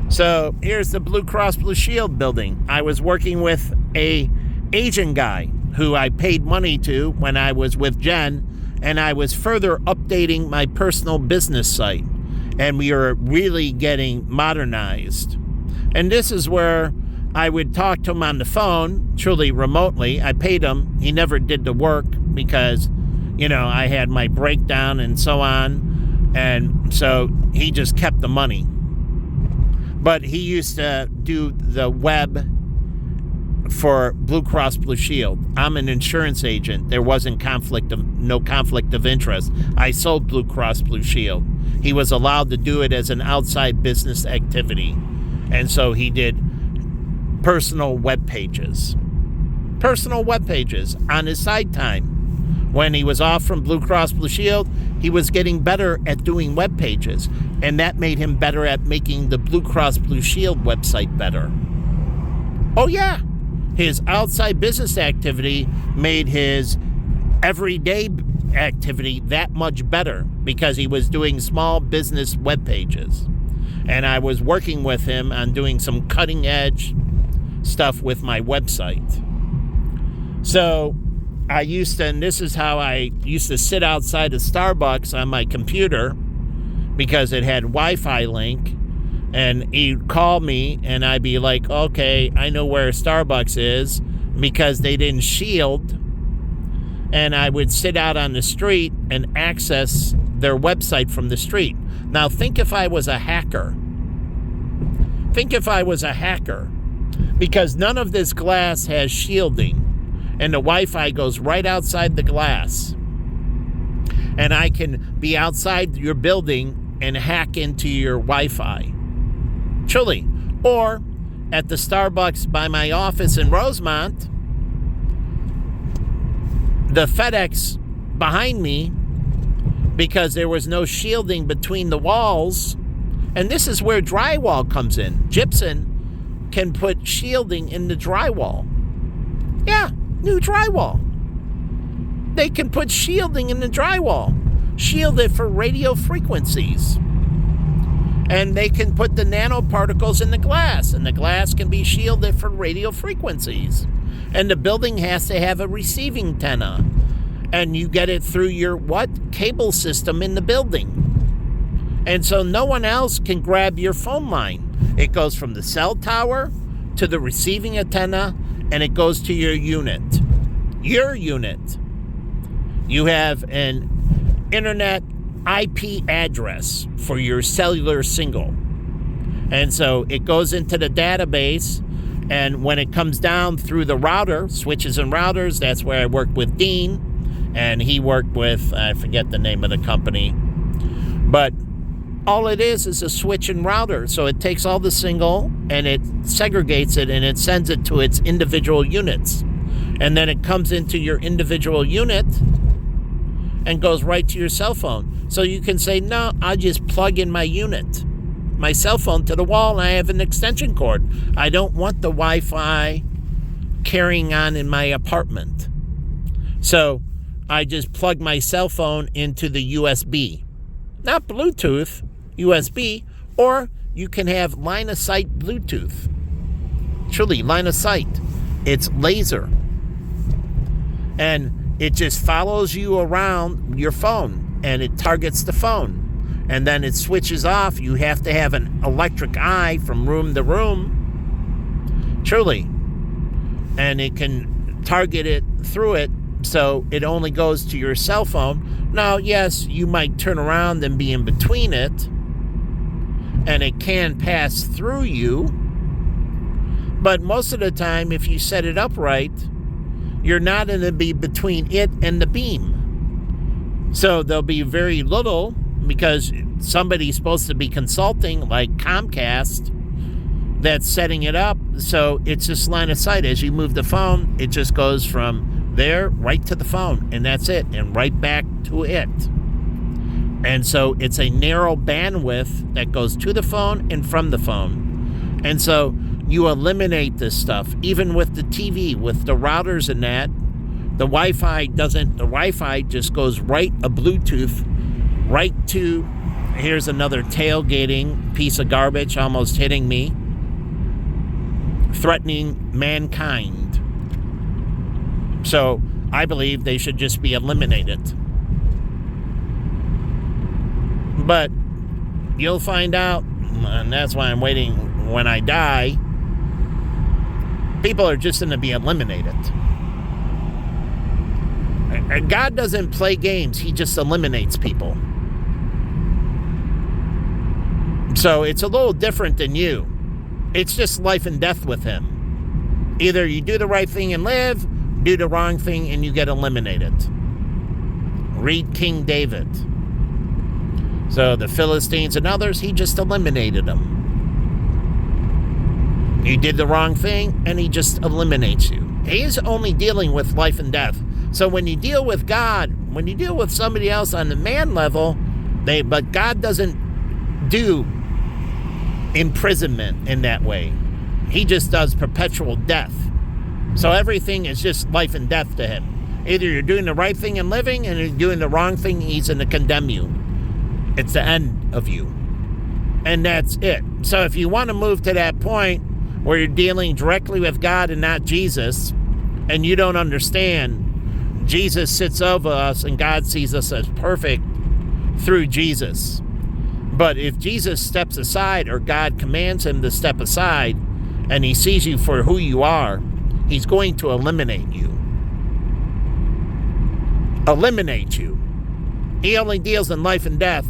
So here's the Blue Cross Blue Shield building. I was working with a Asian guy who I paid money to when I was with Jen, and I was further updating my personal business site. And we were really getting modernized. And this is where I would talk to him on the phone, truly remotely. I paid him. He never did the work because, I had my breakdown and so on. And so he just kept the money. But he used to do the web for Blue Cross Blue Shield. I'm an insurance agent. There wasn't no conflict of interest. I sold Blue Cross Blue Shield. He was allowed to do it as an outside business activity. And so he did personal web pages on his side time. When he was off from Blue Cross Blue Shield, he was getting better at doing web pages, and that made him better at making the Blue Cross Blue Shield website better. Oh yeah, his outside business activity made his everyday activity that much better because he was doing small business web pages. And I was working with him on doing some cutting edge stuff with my website. So and this is how I used to sit outside of Starbucks on my computer because it had Wi-Fi link, and he'd call me and I'd be like, okay, I know where Starbucks is because they didn't shield, and I would sit out on the street and access their website from the street. Now think if I was a hacker. Because none of this glass has shielding, and the Wi-Fi goes right outside the glass. And I can be outside your building and hack into your Wi-Fi. Truly. Or at the Starbucks by my office in Rosemont, the FedEx behind me, because there was no shielding between the walls, and this is where drywall comes in. Gypsum can put shielding in the drywall. Yeah. New drywall. They can put shielding in the drywall. Shield it for radio frequencies. And they can put the nanoparticles in the glass. And the glass can be shielded for radio frequencies. And the building has to have a receiving antenna. And you get it through your cable system in the building. And so no one else can grab your phone line. It goes from the cell tower to the receiving antenna, and it goes to your unit. Your unit. You have an internet IP address for your cellular single. And so it goes into the database, and when it comes down through the router, switches and routers, that's where I worked with Dean, and he worked with, I forget the name of the company, but all it is a switch and router. So it takes all the single and it segregates it and it sends it to its individual units. And then it comes into your individual unit and goes right to your cell phone. So you can say, no, I just plug in my unit, my cell phone to the wall, and I have an extension cord. I don't want the Wi-Fi carrying on in my apartment. So I just plug my cell phone into the USB. Not Bluetooth, USB, or you can have line of sight Bluetooth. Truly, line of sight. It's laser. And it just follows you around your phone, and it targets the phone. And then it switches off. You have to have an electric eye from room to room. Truly. And it can target it through it, so it only goes to your cell phone. Now, yes, you might turn around and be in between it, and it can pass through you. But most of the time, if you set it up right, you're not going to be between it and the beam. So there'll be very little, because somebody's supposed to be consulting, like Comcast, that's setting it up. So it's just line of sight. As you move the phone, it just goes from there right to the phone, and that's it, and right back to it. And so it's a narrow bandwidth that goes to the phone and from the phone. And so you eliminate this stuff, even with the TV, with the routers and that. The Wi-Fi just goes right, a Bluetooth, right to, here's another tailgating piece of garbage almost hitting me, threatening mankind. So I believe they should just be eliminated. But you'll find out, and that's why I'm waiting when I die, people are just going to be eliminated. And God doesn't play games. He just eliminates people. So it's a little different than you. It's just life and death with him. Either you do the right thing and live, do the wrong thing and you get eliminated. Read King David. So the Philistines and others, he just eliminated them. You did the wrong thing and he just eliminates you. He is only dealing with life and death. So when you deal with God, when you deal with somebody else on the man level, but God doesn't do imprisonment in that way. He just does perpetual death. So everything is just life and death to him. Either you're doing the right thing and living, and you're doing the wrong thing, he's going to condemn you. It's the end of you. And that's it. So if you want to move to that point where you're dealing directly with God and not Jesus, and you don't understand, Jesus sits over us and God sees us as perfect through Jesus. But if Jesus steps aside, or God commands him to step aside, and he sees you for who you are, he's going to eliminate you. Eliminate you. He only deals in life and death,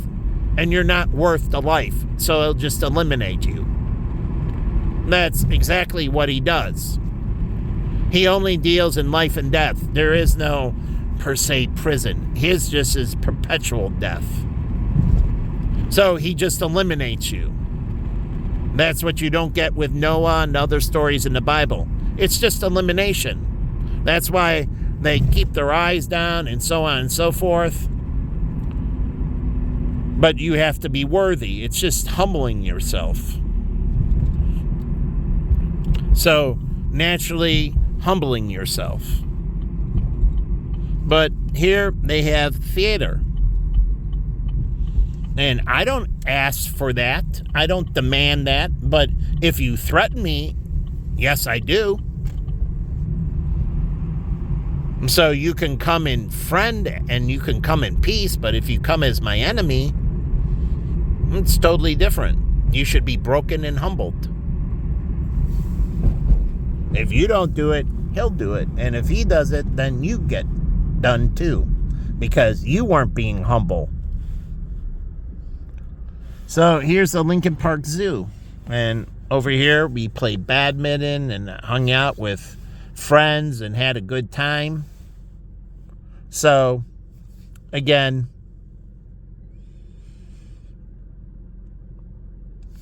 and you're not worth the life, so he'll just eliminate you. That's exactly what he does. He only deals in life and death. There is no, per se, prison. His just is perpetual death. So he just eliminates you. That's what you don't get with Noah and other stories in the Bible. It's just elimination. That's why they keep their eyes down and so on and so forth. But you have to be worthy. It's just humbling yourself. So naturally humbling yourself. But here they have theater. And I don't ask for that. I don't demand that. But if you threaten me, yes, I do. So you can come in friend and you can come in peace. But if you come as my enemy, it's totally different. You should be broken and humbled. If you don't do it, he'll do it. And if he does it, then you get done too. Because you weren't being humble. So here's the Lincoln Park Zoo. And over here we played badminton and hung out with friends and had a good time. So, again,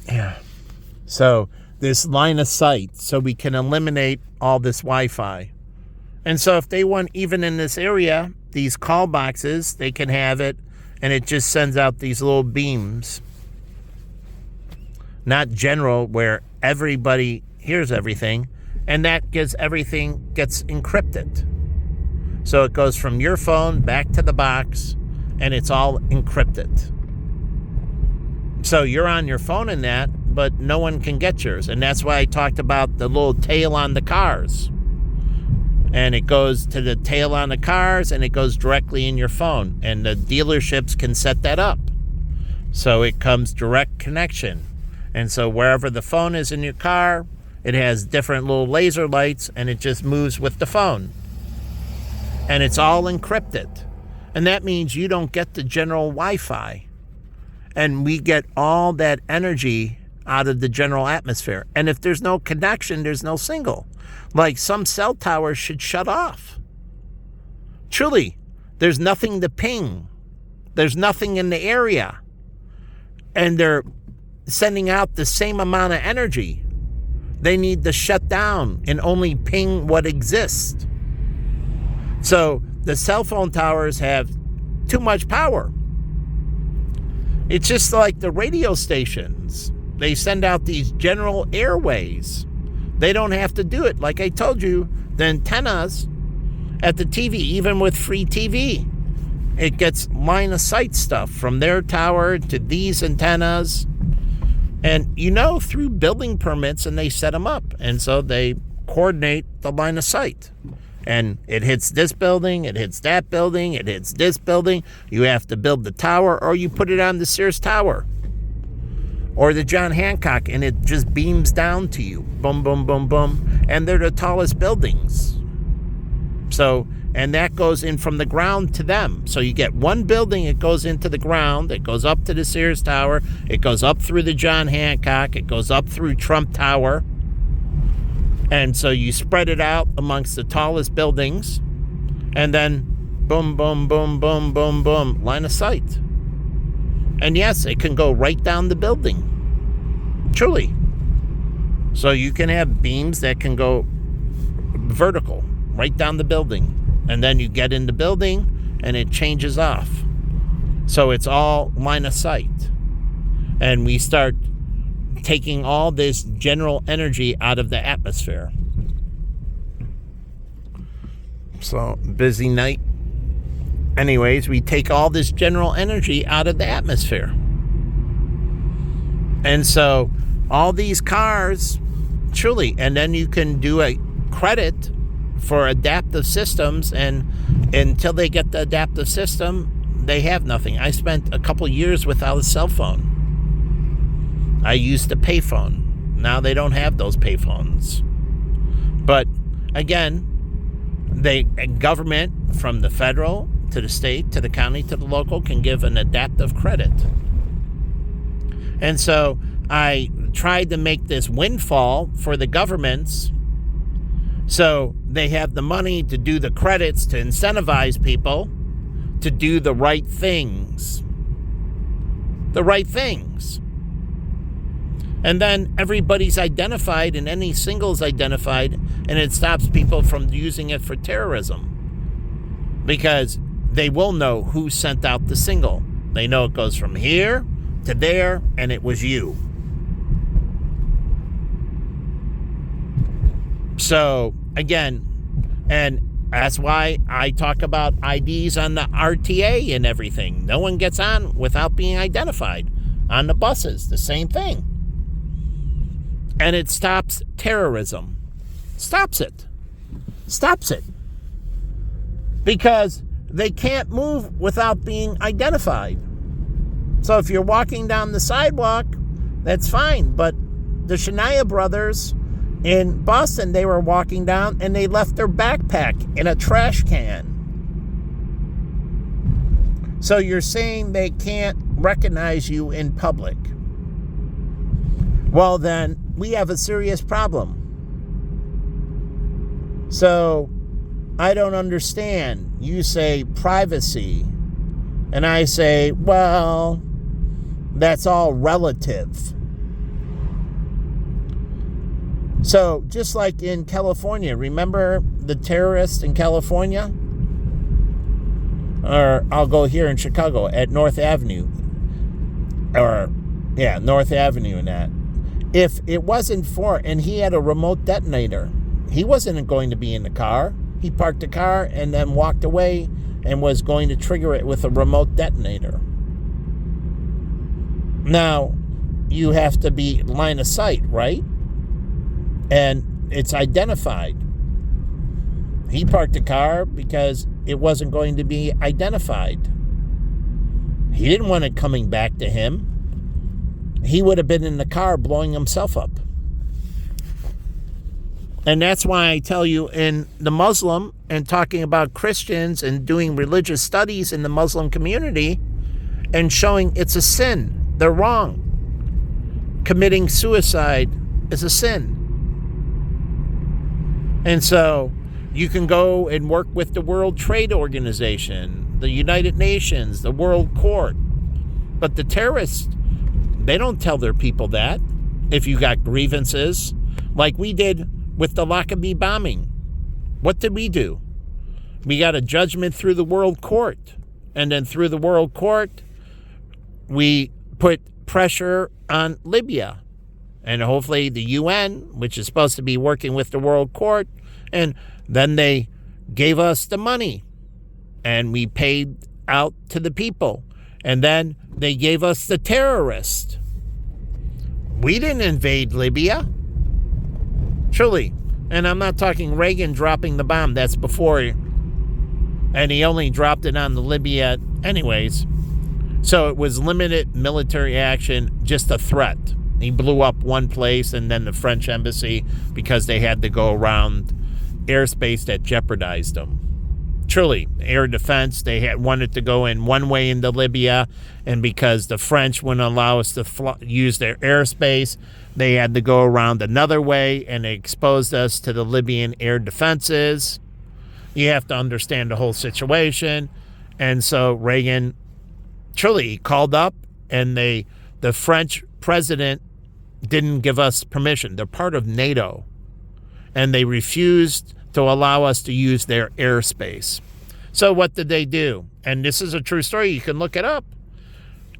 yeah. So this line of sight, so we can eliminate all this Wi-Fi. And so if they want, even in this area, these call boxes, they can have it, and it just sends out these little beams. Not general, where everybody hears everything, and that gets encrypted. So it goes from your phone back to the box, and it's all encrypted. So you're on your phone in that, but no one can get yours. And that's why I talked about the little tail on the cars. And it goes to the tail on the cars, and it goes directly in your phone. And the dealerships can set that up. So it comes direct connection. And so wherever the phone is in your car, it has different little laser lights, and it just moves with the phone. And it's all encrypted. And that means you don't get the general Wi-Fi. And we get all that energy out of the general atmosphere. And if there's no connection, there's no signal. Like some cell towers should shut off. Truly, there's nothing to ping. There's nothing in the area. And they're sending out the same amount of energy. They need to shut down and only ping what exists. So the cell phone towers have too much power. It's just like the radio stations. They send out these general airways. They don't have to do it. Like I told you, the antennas at the TV, even with free TV, it gets line of sight stuff from their tower to these antennas. And through building permits, and they set them up. And so they coordinate the line of sight. And it hits this building, it hits that building, it hits this building. You have to build the tower, or you put it on the Sears Tower or the John Hancock, and it just beams down to you. Boom, boom, boom, boom. And they're the tallest buildings. So, and that goes in from the ground to them. So you get one building, it goes into the ground, it goes up to the Sears Tower, it goes up through the John Hancock, it goes up through Trump Tower. And so you spread it out amongst the tallest buildings, and then boom, boom, boom, boom, boom, boom, line of sight. And yes, it can go right down the building. Truly. So you can have beams that can go vertical, right down the building. And then you get in the building, and it changes off. So it's all line of sight. And we start taking all this general energy out of the atmosphere. So, busy night. Anyways, we take all this general energy out of the atmosphere. And so, all these cars, truly, and then you can do a credit for adaptive systems, and until they get the adaptive system, they have nothing. I spent a couple years without a cell phone. I used a payphone. Now they don't have those payphones. But again, government, from the federal to the state to the county to the local, can give an adaptive credit. And so I tried to make this windfall for the governments, so they have the money to do the credits to incentivize people to do the right things. The right things. And then everybody's identified, and any single's identified, and it stops people from using it for terrorism. Because they will know who sent out the single. They know it goes from here to there, and it was you. So, again, and that's why I talk about IDs on the RTA and everything. No one gets on without being identified. On the buses, the same thing. And it stops terrorism. Stops it. Stops it. Because they can't move without being identified. So if you're walking down the sidewalk, that's fine. But the Shania brothers in Boston, they were walking down and they left their backpack in a trash can. So you're saying they can't recognize you in public. Well, then we have a serious problem. So I don't understand. You say privacy, and I say, well, that's all relative. So just like in California, remember the terrorists in California? Or I'll go here in Chicago at North Avenue. North Avenue and that. If it wasn't for, and he had a remote detonator, he wasn't going to be in the car. He parked the car and then walked away and was going to trigger it with a remote detonator. Now, you have to be line of sight, right? And it's identified. He parked the car because it wasn't going to be identified. He didn't want it coming back to him. He would have been in the car blowing himself up. And that's why I tell you, in the Muslim, and talking about Christians and doing religious studies in the Muslim community and showing it's a sin. They're wrong. Committing suicide is a sin. And so you can go and work with the World Trade Organization, the United Nations, the World Court. But the terrorists, they don't tell their people that. If you got grievances, like we did with the Lockerbie bombing. What did we do? We got a judgment through the World Court. And then through the World Court, we put pressure on Libya. And hopefully the UN, which is supposed to be working with the World Court, and then they gave us the money. And we paid out to the people. And then they gave us the terrorists. We didn't invade Libya. Truly, And I'm not talking Reagan dropping the bomb. That's before. And he only dropped it on the Libya anyways. So it was limited military action, just a threat. He blew up one place and then the French embassy because they had to go around airspace that jeopardized them. Truly, air defense, they had wanted to go in one way into Libya, and because the French wouldn't allow us to use their airspace, they had to go around another way, and they exposed us to the Libyan air defenses. You have to understand the whole situation. And so Reagan truly called up, and the French president didn't give us permission. They're part of NATO, and they refused to allow us to use their airspace. So what did they do? And this is a true story. You can look it up.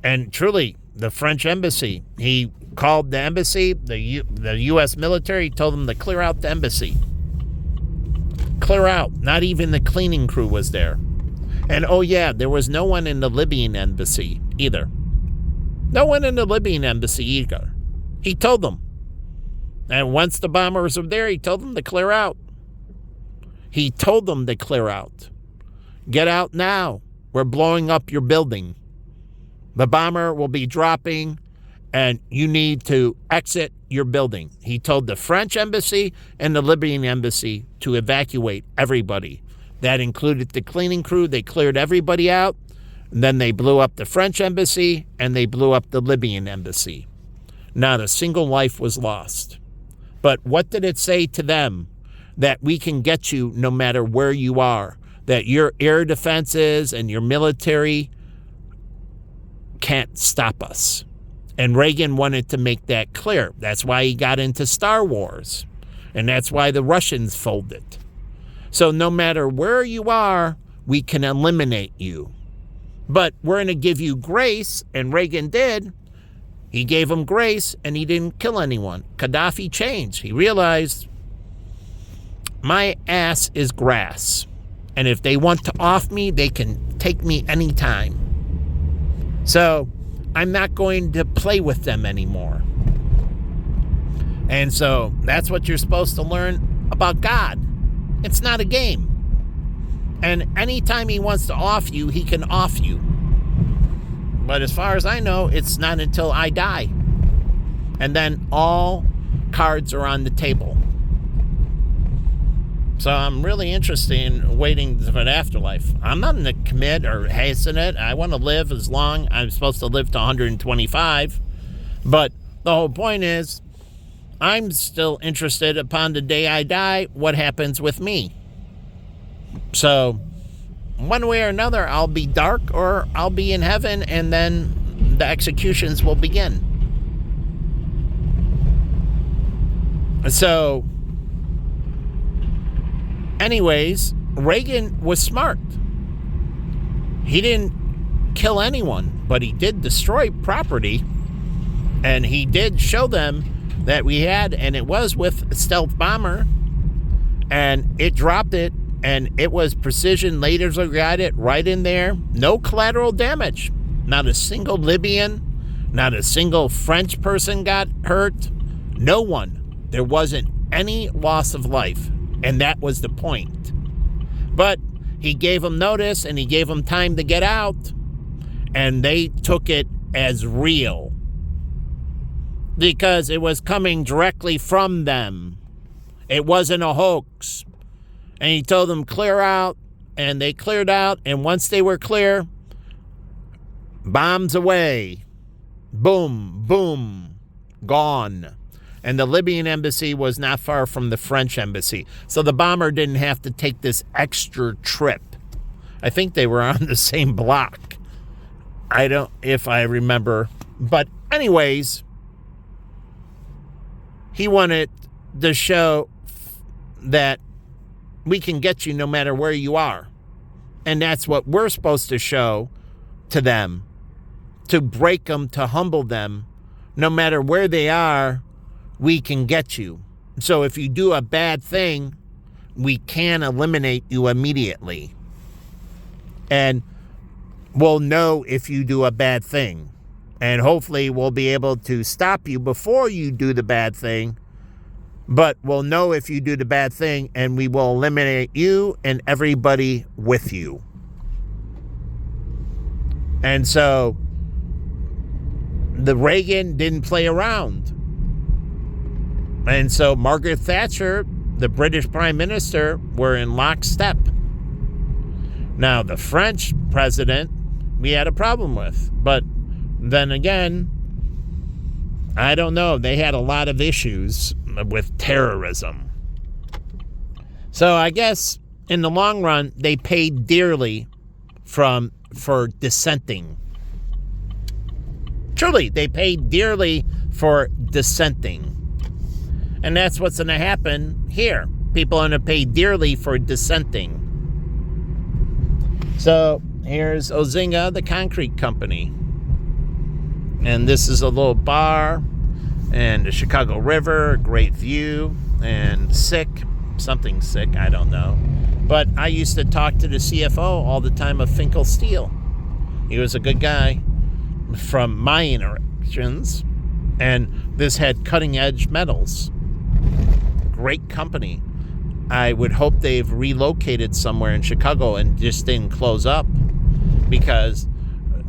And truly, the French embassy, he called the embassy, the U.S. military, told them to clear out the embassy. Clear out. Not even the cleaning crew was there. And oh yeah, there was no one in the Libyan embassy either. No one in the Libyan embassy either. He told them. And once the bombers were there, he told them to clear out. He told them to clear out. Get out now. We're blowing up your building. The bomber will be dropping, and you need to exit your building. He told the French embassy and the Libyan embassy to evacuate everybody. That included the cleaning crew. They cleared everybody out. And then they blew up the French embassy, and they blew up the Libyan embassy. Not a single life was lost. But what did it say to them? That we can get you no matter where you are. That your air defenses and your military can't stop us. And Reagan wanted to make that clear. That's why he got into Star Wars. And that's why the Russians folded. So no matter where you are, we can eliminate you. But we're going to give you grace, and Reagan did. He gave him grace, and he didn't kill anyone. Gaddafi changed. He realized, my ass is grass. And if they want to off me, they can take me anytime. So I'm not going to play with them anymore. And so that's what you're supposed to learn about God. It's not a game. And anytime he wants to off you, he can off you. But as far as I know, it's not until I die. And then all cards are on the table. So I'm really interested in waiting for the afterlife. I'm not going to commit or hasten it. I want to live as long. I'm supposed to live to 125. But the whole point is, I'm still interested upon the day I die, what happens with me. So one way or another, I'll be dark or I'll be in heaven, and then the executions will begin. So anyways, Reagan was smart. He didn't kill anyone, but he did destroy property. And he did show them that we had, and it was with a stealth bomber. And it dropped it, and it was precision. Lasers got it right in there. No collateral damage. Not a single Libyan, not a single French person got hurt. No one. There wasn't any loss of life. And that was the point. But he gave them notice, and he gave them time to get out, and they took it as real because it was coming directly from them. It wasn't a hoax. And he told them, clear out, and they cleared out, and once they were clear, bombs away. Boom, boom, gone. And the Libyan embassy was not far from the French embassy. So the bomber didn't have to take this extra trip. I think they were on the same block. I don't, if I remember. But anyways, he wanted to show that we can get you no matter where you are. And that's what we're supposed to show to them. To break them, to humble them. No matter where they are, we can get you. So if you do a bad thing, we can eliminate you immediately. And we'll know if you do a bad thing. And hopefully we'll be able to stop you before you do the bad thing but we'll know if you do the bad thing, and we will eliminate you and everybody with you. And so the Reagan didn't play around. And so Margaret Thatcher, the British Prime Minister, were in lockstep. Now, the French president, we had a problem with. But then again, I don't know. They had a lot of issues with terrorism. So I guess in the long run, they paid dearly for dissenting. Truly, they paid dearly for dissenting. And that's what's going to happen here. People are going to pay dearly for dissenting. So here's Ozinga, the concrete company. And this is a little bar. And the Chicago River, great view. And something sick, I don't know. But I used to talk to the CFO all the time of Finkel Steel. He was a good guy from my interactions. And this had cutting edge metals. Great company. I would hope they've relocated somewhere in Chicago and just didn't close up, because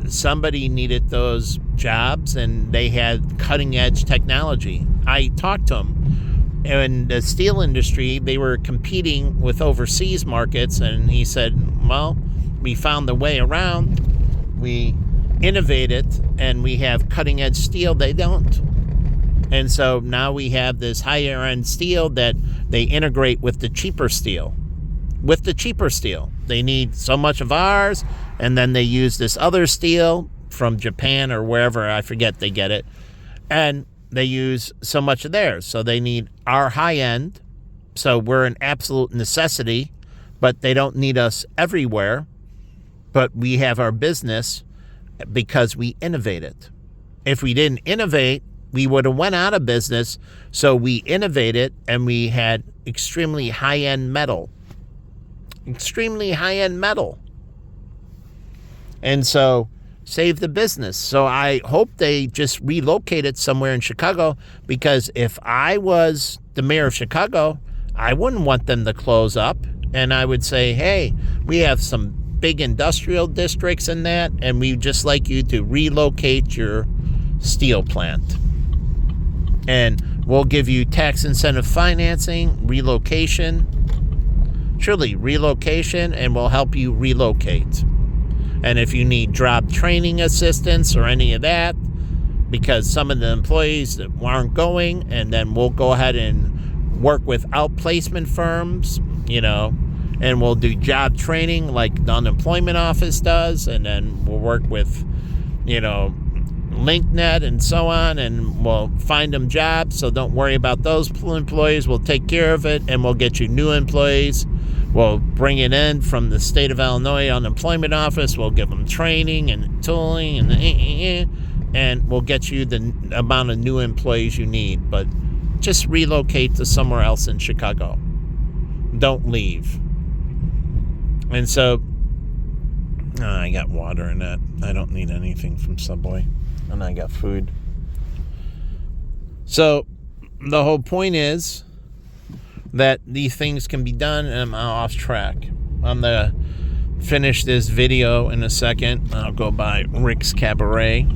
somebody needed those jobs and they had cutting edge technology. I talked to them. In the steel industry, they were competing with overseas markets, and he said, well, we found the way around. We innovated and we have cutting edge steel. They don't. And so now we have this higher end steel that they integrate with the cheaper steel. They need so much of ours, and then they use this other steel from Japan or wherever, I forget, they get it. And they use so much of theirs. So they need our high end. So we're an absolute necessity, but they don't need us everywhere. But we have our business because we innovated. If we didn't innovate, we would have went out of business. So we innovated, and we had extremely high-end metal. And so save the business. So I hope they just relocated somewhere in Chicago, because if I was the mayor of Chicago, I wouldn't want them to close up. And I would say, hey, we have some big industrial districts in that, and we'd just like you to relocate your steel plant. And we'll give you tax incentive financing, relocation, and we'll help you relocate. And if you need job training assistance or any of that, because some of the employees that aren't going, and then we'll go ahead and work with outplacement firms, and we'll do job training like the unemployment office does, and then we'll work with, LinkNet and so on, and we'll find them jobs. So don't worry about those employees. We'll take care of it, and we'll get you new employees. We'll bring it in from the state of Illinois unemployment office. We'll give them training and tooling, and we'll get you the amount of new employees you need. But just relocate to somewhere else in Chicago. Don't leave. And so I got water in that. I don't need anything from Subway. And I got food. So the whole point is that these things can be done, and I'm off track. I'm going to finish this video in a second. I'll go by Rick's Cabaret,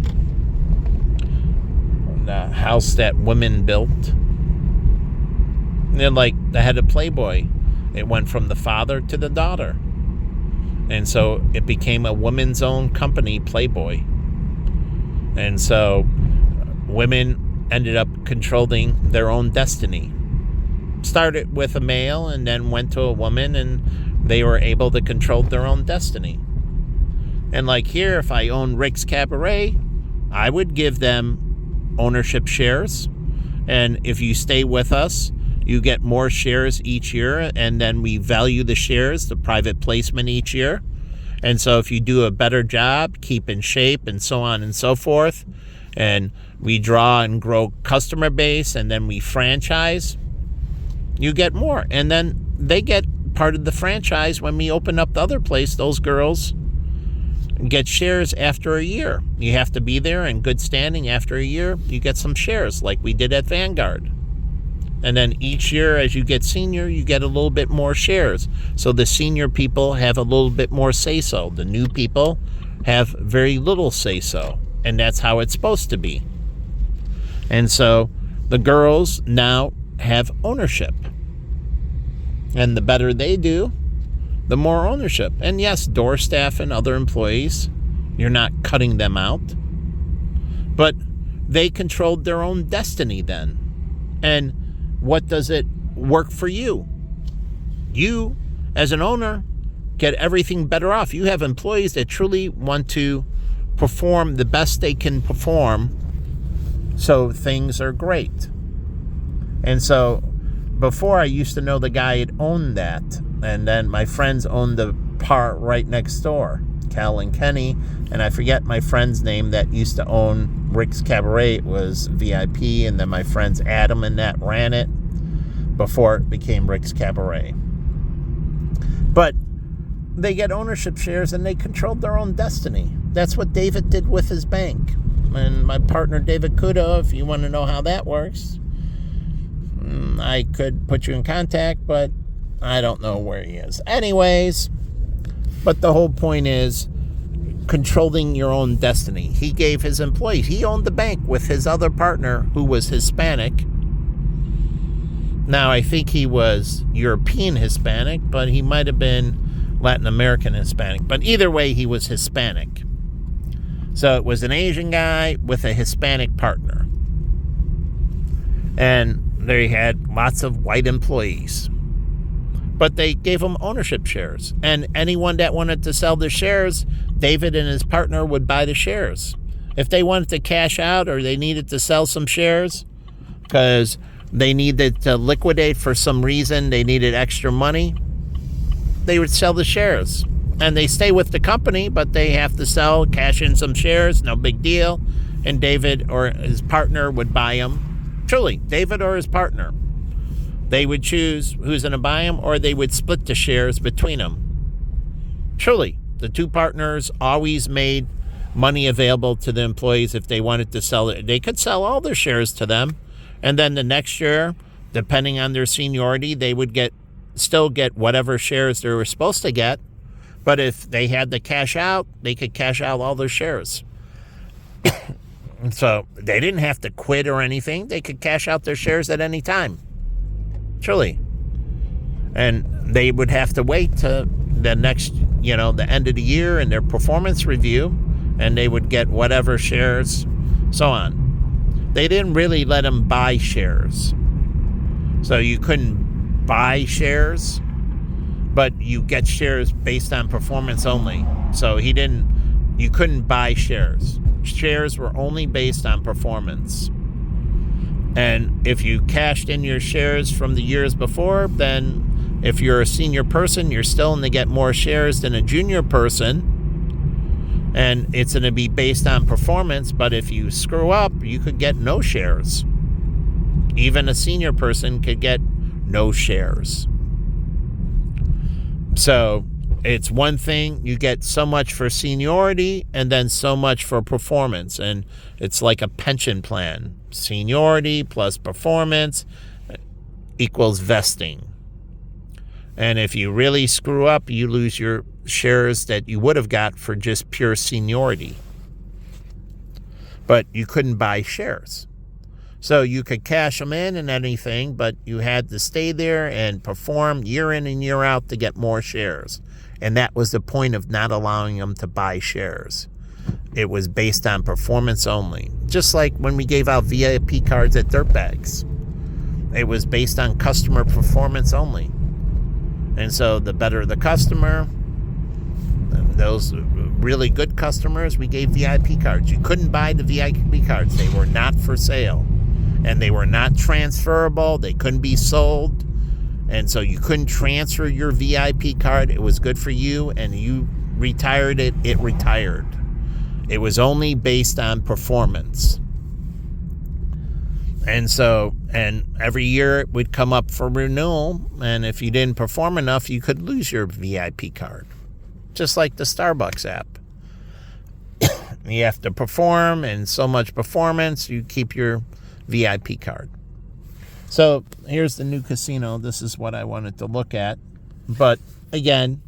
the house that women built. They're like the head of Playboy. It went from the father to the daughter. And so it became a woman's own company, Playboy. And so women ended up controlling their own destiny. Started with a male and then went to a woman, and they were able to control their own destiny. And like here, if I own Rick's Cabaret, I would give them ownership shares. And if you stay with us, you get more shares each year, and then we value the shares, the private placement each year. And so if you do a better job, keep in shape, and so on and so forth, and we draw and grow customer base, and then we franchise, you get more. And then they get part of the franchise when we open up the other place. Those girls get shares after a year. You have to be there in good standing. After a year, you get some shares like we did at Vanguard. And then each year, as you get senior, you get a little bit more shares. So the senior people have a little bit more say-so. The new people have very little say-so. And that's how it's supposed to be. And so the girls now have ownership. And the better they do, the more ownership. And yes, door staff and other employees, you're not cutting them out. But they controlled their own destiny then. And what does it work for you? You, as an owner, get everything better off. You have employees that truly want to perform the best they can perform, so things are great. And so before, I used to know the guy had owned that, and then my friends owned the part right next door, Cal and Kenny, and I forget my friend's name that used to own Rick's Cabaret. It was VIP, and then my friends Adam and that ran it before it became Rick's Cabaret. But they get ownership shares and they controlled their own destiny. That's what David did with his bank. And my partner David Kudo, if you want to know how that works, I could put you in contact, but I don't know where he is. Anyways, but the whole point is controlling your own destiny. He gave his employees, he owned the bank with his other partner who was Hispanic. Now, I think he was European Hispanic, but he might have been Latin American Hispanic. But either way, he was Hispanic. So it was an Asian guy with a Hispanic partner. And they had lots of white employees. But they gave them ownership shares. And anyone that wanted to sell the shares, David and his partner would buy the shares. If they wanted to cash out or they needed to sell some shares because they needed to liquidate for some reason, they needed extra money, they would sell the shares. And they stay with the company, but they have to sell, cash in some shares, no big deal. And David or his partner would buy them. Truly, David or his partner. They would choose who's going to buy them, or they would split the shares between them. Truly, the two partners always made money available to the employees if they wanted to sell it. They could sell all their shares to them, and then the next year, depending on their seniority, they would still get whatever shares they were supposed to get. But if they had to cash out, they could cash out all their shares. So they didn't have to quit or anything. They could cash out their shares at any time. Truly. And they would have to wait to the next, the end of the year and their performance review, and they would get whatever shares, so on. They didn't really let them buy shares. So you couldn't buy shares, but you get shares based on performance only. So you couldn't buy shares. Shares were only based on performance. And if you cashed in your shares from the years before, then if you're a senior person, you're still going to get more shares than a junior person. And it's going to be based on performance. But if you screw up, you could get no shares. Even a senior person could get no shares. So it's one thing, you get so much for seniority and then so much for performance. And it's like a pension plan. Seniority plus performance equals vesting. And if you really screw up, you lose your shares that you would have got for just pure seniority. But you couldn't buy shares. So you could cash them in and anything, but you had to stay there and perform year in and year out to get more shares. And that was the point of not allowing them to buy shares. It was based on performance only. Just like when we gave out VIP cards at Dirtbags. It was based on customer performance only. And so the better the customer, those really good customers, we gave VIP cards. You couldn't buy the VIP cards. They were not for sale. And they were not transferable. They couldn't be sold. And so you couldn't transfer your VIP card. It was good for you, and you retired it. It retired. It was only based on performance. And so, and every year it would come up for renewal. And if you didn't perform enough, you could lose your VIP card. Just like the Starbucks app. You have to perform, and so much performance, you keep your VIP card. So here's the new casino. This is what I wanted to look at. But again,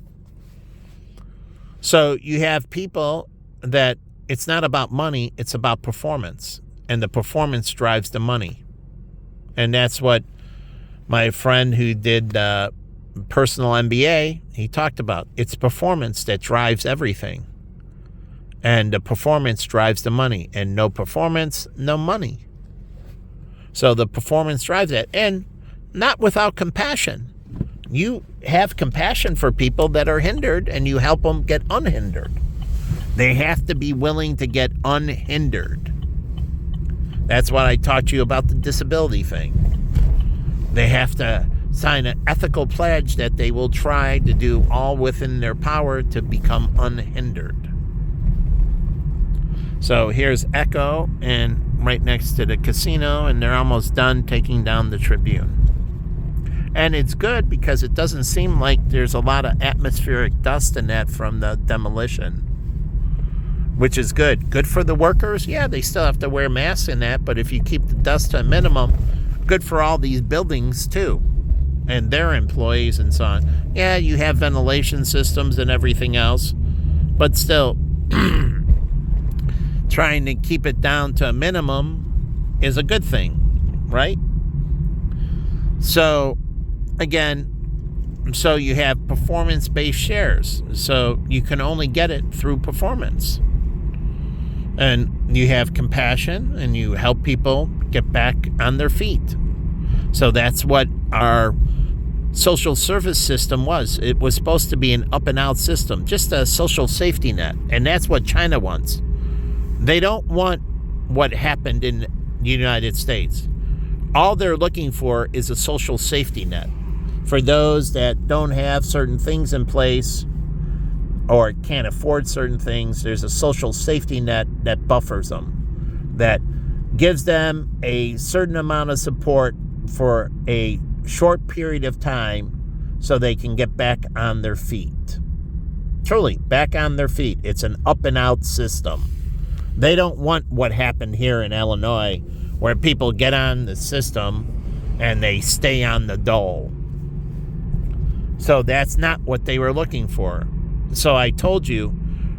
so you have people that it's not about money, it's about performance. And the performance drives the money. And that's what my friend who did personal MBA, he talked about. It's performance that drives everything. And the performance drives the money. And no performance, no money. So the performance drives it. And not without compassion. You have compassion for people that are hindered and you help them get unhindered. They have to be willing to get unhindered. That's what I taught you about the disability thing. They have to sign an ethical pledge that they will try to do all within their power to become unhindered. So here's Echo, and right next to the casino, and they're almost done taking down the Tribune. And it's good because it doesn't seem like there's a lot of atmospheric dust in that from the demolition, which is good. Good for the workers. Yeah, they still have to wear masks in that, but if you keep the dust to a minimum, good for all these buildings too, and their employees and so on. Yeah, you have ventilation systems and everything else, but still, trying to keep it down to a minimum is a good thing, right? So, again, so you have performance-based shares. So you can only get it through performance. And you have compassion and you help people get back on their feet. So that's what our social service system was. It was supposed to be an up and out system, just a social safety net. And that's what China wants. They don't want what happened in the United States. All they're looking for is a social safety net for those that don't have certain things in place or can't afford certain things. There's a social safety net that buffers them, that gives them a certain amount of support for a short period of time so they can get back on their feet. Truly, back on their feet. It's an up and out system. They don't want what happened here in Illinois, where people get on the system and they stay on the dole. So that's not what they were looking for. So I told you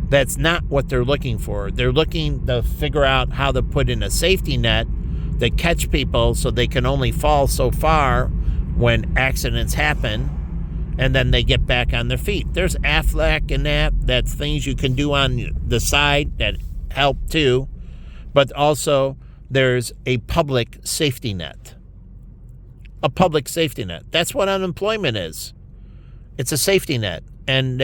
that's not what they're looking for. They're looking to figure out how to put in a safety net to catch people so they can only fall so far when accidents happen, and then they get back on their feet. There's Aflac and that's things you can do on the side that help too, but also there's a public safety net. A public safety net. That's what unemployment is. It's a safety net. And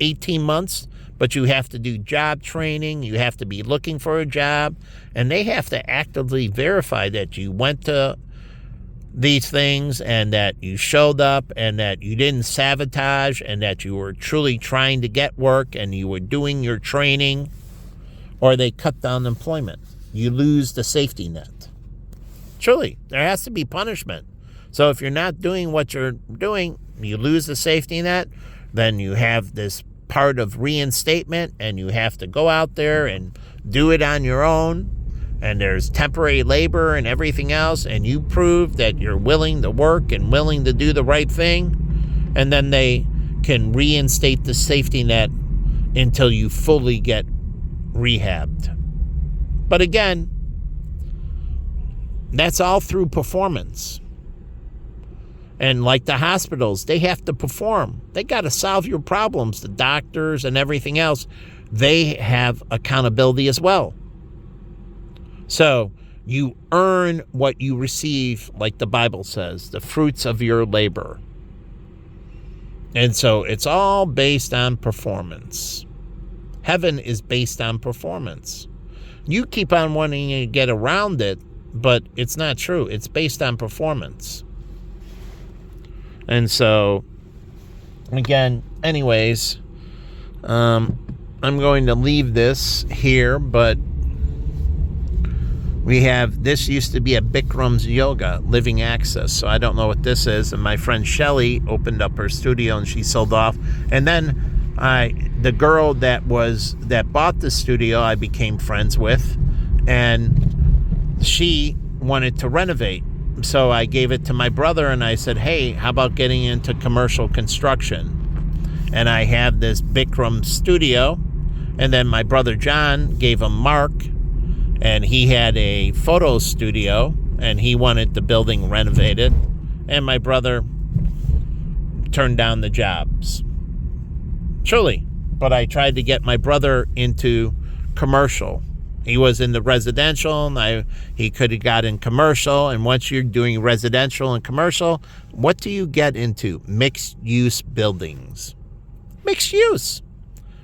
18 months, but you have to do job training, you have to be looking for a job, and they have to actively verify that you went to these things and that you showed up and that you didn't sabotage and that you were truly trying to get work and you were doing your training, or they cut down employment. You lose the safety net. Truly, there has to be punishment. So if you're not doing what you're doing, you lose the safety net, then you have this part of reinstatement and you have to go out there and do it on your own. And there's temporary labor and everything else, and you prove that you're willing to work and willing to do the right thing, and then they can reinstate the safety net until you fully get rehabbed. But again, that's all through performance. And like the hospitals, they have to perform. They got to solve your problems. The doctors and everything else, they have accountability as well. So you earn what you receive, like the Bible says, the fruits of your labor. And so it's all based on performance. Heaven is based on performance. You keep on wanting to get around it, but it's not true. It's based on performance. And so, again, anyways, I'm going to leave this here, but we have, this used to be a Bikram's Yoga, Living Access. So I don't know what this is. And my friend Shelly opened up her studio and she sold off. And then the girl that bought the studio, I became friends with, and she wanted to renovate. so I gave it to my brother and I said, hey, how about getting into commercial construction? And I have this Bikram studio. And then my brother John gave him Mark, and he had a photo studio, and he wanted the building renovated. And my brother turned down the jobs. Truly. But I tried to get my brother into commercial. He was in the residential, and he could have got in commercial. And once you're doing residential and commercial, what do you get into? Mixed-use buildings. Mixed use,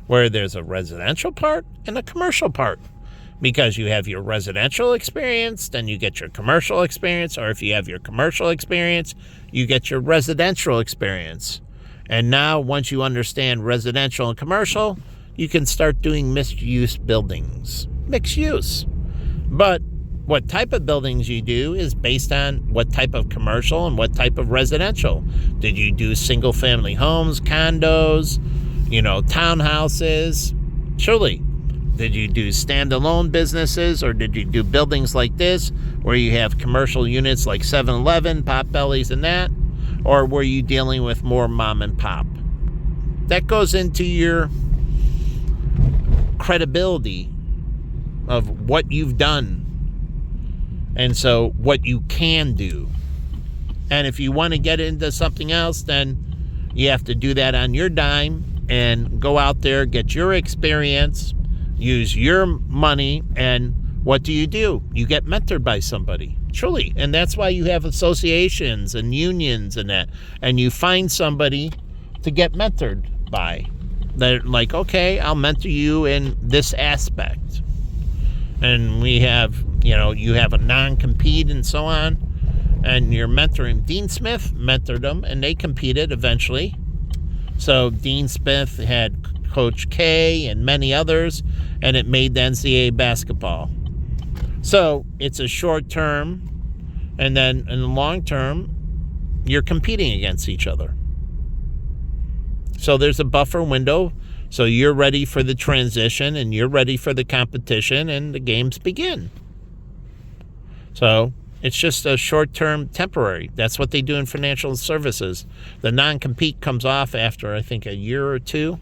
where there's a residential part and a commercial part. Because you have your residential experience, then you get your commercial experience, or if you have your commercial experience, you get your residential experience. And now, once you understand residential and commercial, you can start doing mixed-use buildings. Mixed use. But what type of buildings you do is based on what type of commercial and what type of residential. Did you do single-family homes, condos, townhouses? Surely. Did you do standalone businesses, or did you do buildings like this where you have commercial units like 7-Eleven, Potbellies, and that? Or were you dealing with more mom and pop? That goes into your credibility of what you've done, and so what you can do. And if you want to get into something else, then you have to do that on your dime and go out there, get your experience, use your money, and what do? You get mentored by somebody, truly. And that's why you have associations and unions and that, and you find somebody to get mentored by. They're like, okay, I'll mentor you in this aspect. And we have, you have a non-compete and so on, and you're mentoring. Dean Smith mentored them, and they competed eventually. So Dean Smith had Coach K and many others, and it made the NCAA basketball. So it's a short term, and then in the long term, you're competing against each other. So there's a buffer window. So you're ready for the transition, and you're ready for the competition, and the games begin. So it's just a short-term temporary. That's what they do in financial services. The non-compete comes off after, I think, a year or two,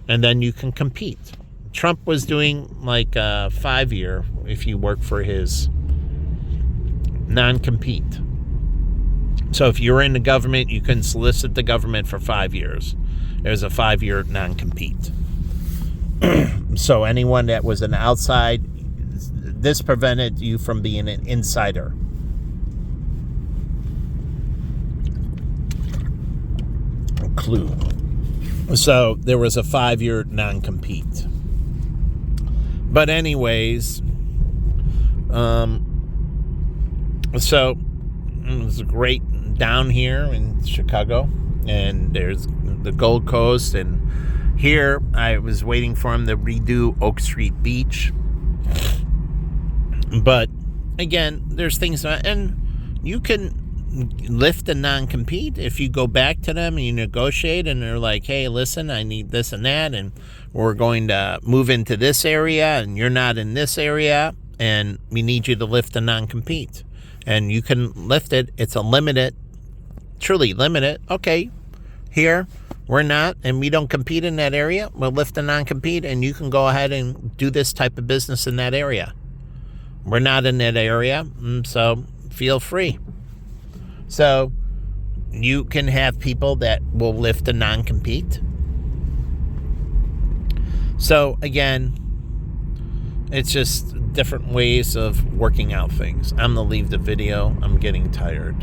and then you can compete. Trump was doing like a 5-year if you work for his non-compete. So if you were in the government, you can solicit the government for 5 years. It was a 5-year non-compete. So anyone that was an outside, this prevented you from being an insider. A clue. So there was a 5-year non-compete. But anyways, so it was great down here in Chicago, and there's the Gold Coast, and here I was waiting for him to redo Oak Street Beach. But again, there's things, and you can lift a non-compete if you go back to them and you negotiate, and they're like, hey, listen, I need this and that, and we're going to move into this area, and you're not in this area, and we need you to lift a non-compete. And you can lift it. It's a limited, truly limited. Okay, here we're not, and we don't compete in that area. We'll lift a non-compete, and you can go ahead and do this type of business in that area. We're not in that area, so feel free. So you can have people that will lift a non-compete. So again, it's just different ways of working out things. I'm going to leave the video. I'm getting tired.